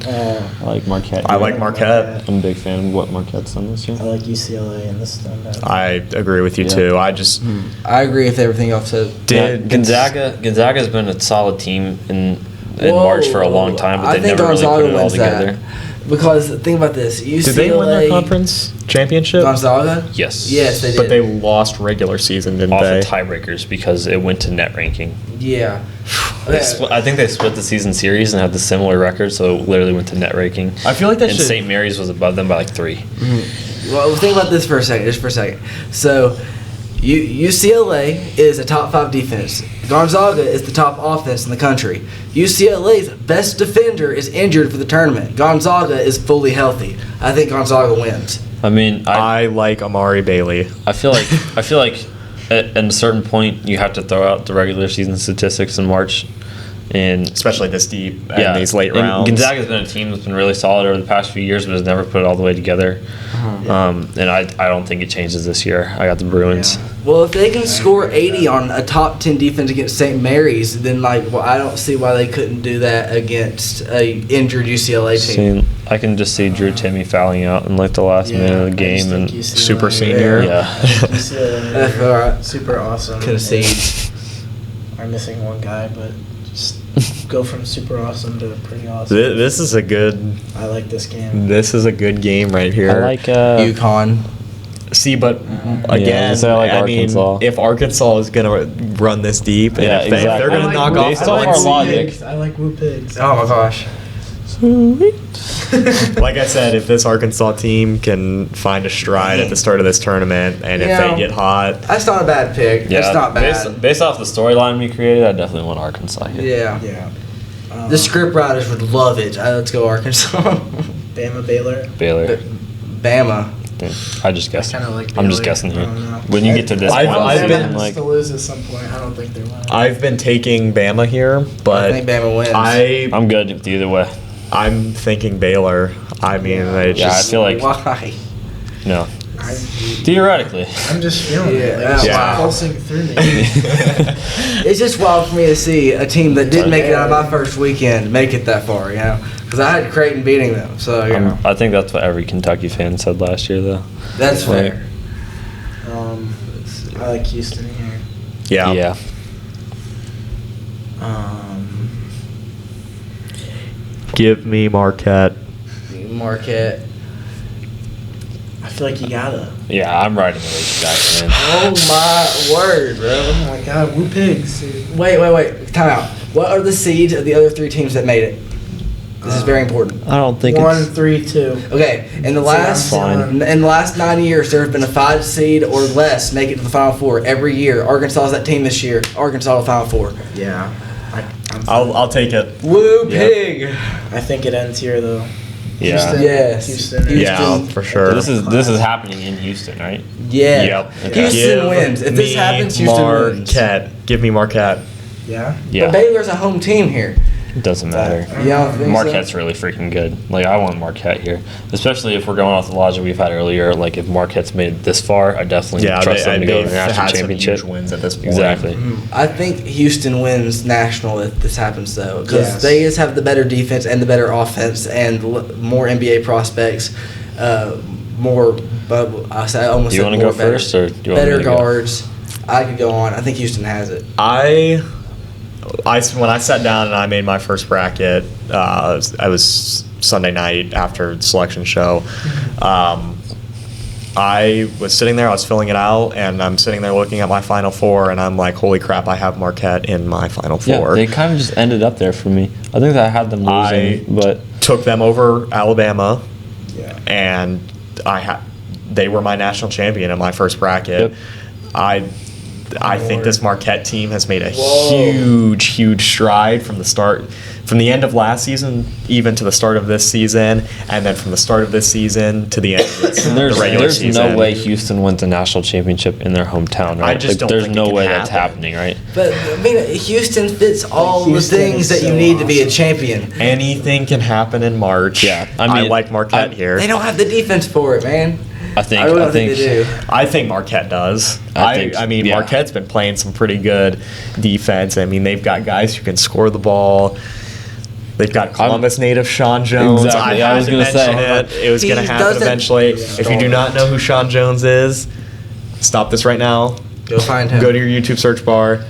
I like Marquette. I here. like Marquette. I'm a big fan of what Marquette's done this year. I like UCLA in this one. I agree with you Yeah. too. I just I agree with everything else said. did Gonzaga's been a solid team in Whoa. March for a long time, but I they think never really Gonzaga put it all wins that. together. Because think about this, UCLA. Did they win their conference championship? Gonzaga? Yes. Yes, they did. But they lost regular season, didn't Off they? of tiebreakers because it went to net ranking. Yeah. I think they split the season series and had the similar record, so it literally went to net ranking. I feel like that and should. St. Mary's was above them by like 3. Well, think about this for a second, just for a second. So, UCLA is a top 5 defense. Gonzaga is the top offense in the country. UCLA's best defender is injured for the tournament. Gonzaga is fully healthy. I think Gonzaga wins. I mean, I like Amari Bailey. I feel like at a certain point you have to throw out the regular season statistics in March, and Especially this deep in these late and rounds. Gonzaga's been a team that's been really solid over the past few years, but has never put it all the way together. And I don't think it changes this year. I got the Bruins. Yeah. Well, if they can score 80 on a top 10 defense against St. Mary's, then I don't see why they couldn't do that against a injured UCLA team. I can just see Drew Timmy fouling out in like the last minute of the game, and Super senior. That's all right. Super awesome. Concede. I'm missing one guy, but just go from super awesome to pretty awesome. This is a good. I like this game. This is a good game right here. I like UConn. See, but again, so I like I mean, Arkansas. if Arkansas is gonna run this deep, and Yeah, if they're exactly. gonna knock off Based off one our seed- logic. I like Woo Pigs. Oh my gosh. like I said, if this Arkansas team can find a stride at the start of this tournament, and if Yeah. they get hot, That's not a bad pick. yeah, It's not bad. Based off the storyline we created, I definitely want Arkansas here. Yeah. Yeah. The script writers would love it. Let's go Arkansas. Bama Baylor. Baylor. Bama. I just guessed. I kind of like I'm just Baylor. guessing I here. don't know. When you get to this I've- point, I've I'm been, like, to lose at some point. I don't think they're winning. I've been taking Bama here, but I think Bama wins. I'm good with either way. I'm thinking Baylor. I mean, it's Yeah, I just feel like Why? no. Theoretically, I'm just feeling it. Yeah, Like, it's yeah. pulsing through me. It's just wild for me to see a team that didn't make it out of my first weekend make it that far, you know? Because I had Creighton beating them, so, you know. I think that's what every Kentucky fan said last year, though. That's fair. I like Houston here. yeah. Yeah. Give me Marquette. Marquette. I feel like you gotta. Yeah, I'm riding the Razorbacks, man. Oh my word, bro. Oh my God, Woo Pigs. Wait. Time out. What are the seeds of the other 3 teams that made it? This is very important. I don't think 1, 3, 2. Okay, in the last fine. in the last 9 years, there have been a 5 seed or less make it to the Final Four every year. Arkansas is that team this year. Arkansas to Final Four. Yeah. I'll take it. Woo Yep. pig! I think it ends here though. Yeah. Houston, Yes. Houston. Yeah, for sure. This is happening in Houston, right? Yeah. Yep. Houston Give wins. If this me happens, Houston wins. Marquette. Give me Marquette. Yeah. Yeah. But Baylor's a home team here. It doesn't matter. Yeah, I think so. Marquette's really freaking good. Like, I want Marquette here. Especially if we're going off the logic we've had earlier. Like, if Marquette's made it this far, I definitely trust them to go to the national had some championship. huge wins at this point. Exactly. I think Houston wins national if this happens, though, because Yes. they just have the better defense and the better offense and more NBA prospects, more. I almost You said want to more go better, first, or do you want better me to go? guards. I could go on. I think Houston has it. When I sat down and I made my first bracket, I was Sunday night after the selection show. I was sitting there, I was filling it out, and I'm sitting there looking at my Final Four, and I'm like, holy crap, I have Marquette in my Final Yeah, Four. they kind of just ended up there for me. I think that I had them losing, but Took them over Alabama, Yeah. and they were my national champion in my first bracket. Yep. I think this Marquette team has made a Whoa. huge stride from the end of last season, even to the start of this season, and then from the start of this season to the end of the regular there's season. no way Houston wins a national championship in their hometown, right? I just don't There's think no it can way that's happen. happening, right? But I mean, Houston fits all Houston the things is that you so need to be a awesome. champion. Anything can happen in March. Yeah, I I mean, like Marquette here. They don't have the defense for it, man. I think I really don't think they do. I think Marquette does. I think- yeah. Marquette's been playing some pretty good defense. I mean, they've got guys who can score the ball. They've got Columbus native Sean Jones. Exactly, I I was had to gonna mention say. it. It was going to He happen doesn't- eventually. If you do not know who Sean Jones is, stop this right now. Go find him. Go to your YouTube search bar,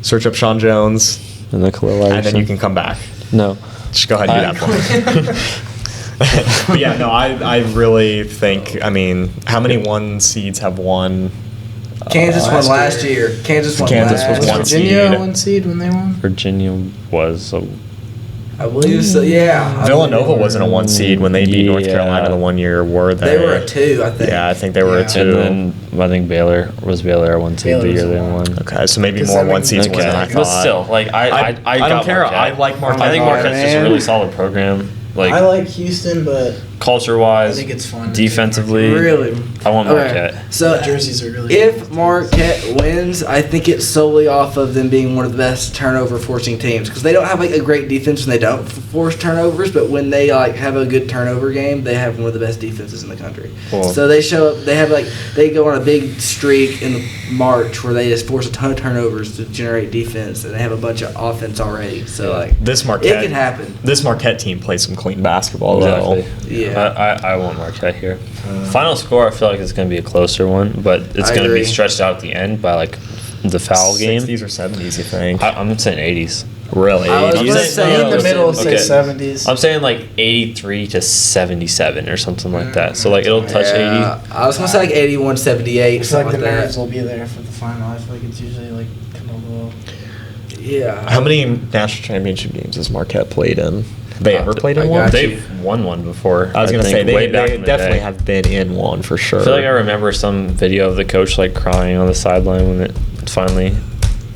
search up Sean Jones, And the Khalil and then Iverson. you can come back. No. Just go ahead and do that for me. But yeah, no, I really think, I mean, how many 1 seeds have won? Kansas won last last year. Kansas won Kansas last was year. one Virginia seed. 1 seed when they won. Virginia was a I believe so. Yeah. I Villanova believe wasn't a 1 seed when they beat North Yeah. Carolina the 1 year, were they? They were a 2, I think. Yeah, I think they were a Yeah. 2. And then I think Baylor a 1 seed Baylor the was year a they 1. won. Okay, so maybe 'Cause more I mean- 1 seeds win than I But thought. still, like I I got don't care. Marquette. I like Marquette. I think Marquette's just a Man. really solid program. Like I like Houston, but culture I wise, think it's fun. defensively. Really? I want Okay. Marquette. So The jerseys are really if cool. Marquette wins, I think it's solely off of them being one of the best turnover forcing teams because they don't have like a great defense when they don't force turnovers, but when they like have a good turnover game, they have one of the best defenses in the country. Cool. So they show up. They go on a big streak in the March where they just force a ton of turnovers to generate defense, and they have a bunch of offense already. So like This it Marquette, can happen. This Marquette team plays some clean basketball, though. Exactly. Yeah. I want Marquette here. Final score, I feel like it's going to be a closer one, but it's I going to be agree. stretched out at the end by like the foul game. 60s or 70s, you think? I'm saying 80s. Really? I was You gonna think- say in the middle, say Okay. 70s. I'm saying like 83 to 77 or something like that. So like it'll touch Yeah, I was gonna say like 81, 78, I feel like something the like nerves that. will be there for the final. I feel like it's usually like kind of low. Yeah. How many national championship games has Marquette played in? They ever played in I one? got They've won one before. I was going to think, say, way they, back they in the definitely day. have been in one for sure. I feel like I remember some video of the coach like crying on the sideline when it finally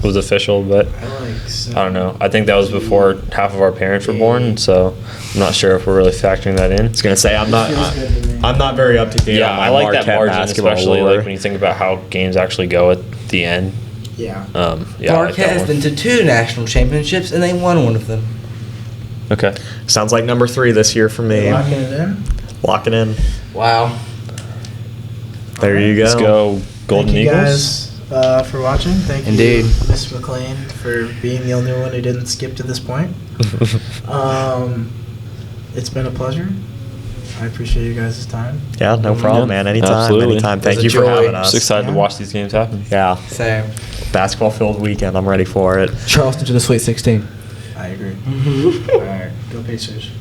was official, but I like. I don't know. I think that was before half of our parents were born, so I'm not sure if we're really factoring that in. I was going to say, I'm not Feels good to me. I'm not very up to date Yeah, on my I like that Marquette margin, basketball especially lore. like when you think about how games actually go at the end. Yeah. Yeah, I like Marquette that has one. been to 2 national championships and they won one of them. Okay. Sounds like number 3 this year for me. Locking it in. Lock it in. Wow. There you go. Let's go Golden Thank you Eagles. guys for watching. Thank Indeed. you, Miss McLean, for being the only one who didn't skip to this point. It's been a pleasure. I appreciate you guys' time. Yeah, no problem, Yeah, man. Anytime. absolutely. Anytime. It Thank was you a for joy. having Just us. excited to Yeah. watch these games happen. Yeah. Same. Basketball filled weekend. I'm ready for it. Charleston to the Sweet 16. I agree. Mm-hmm. All right. Go Pacers.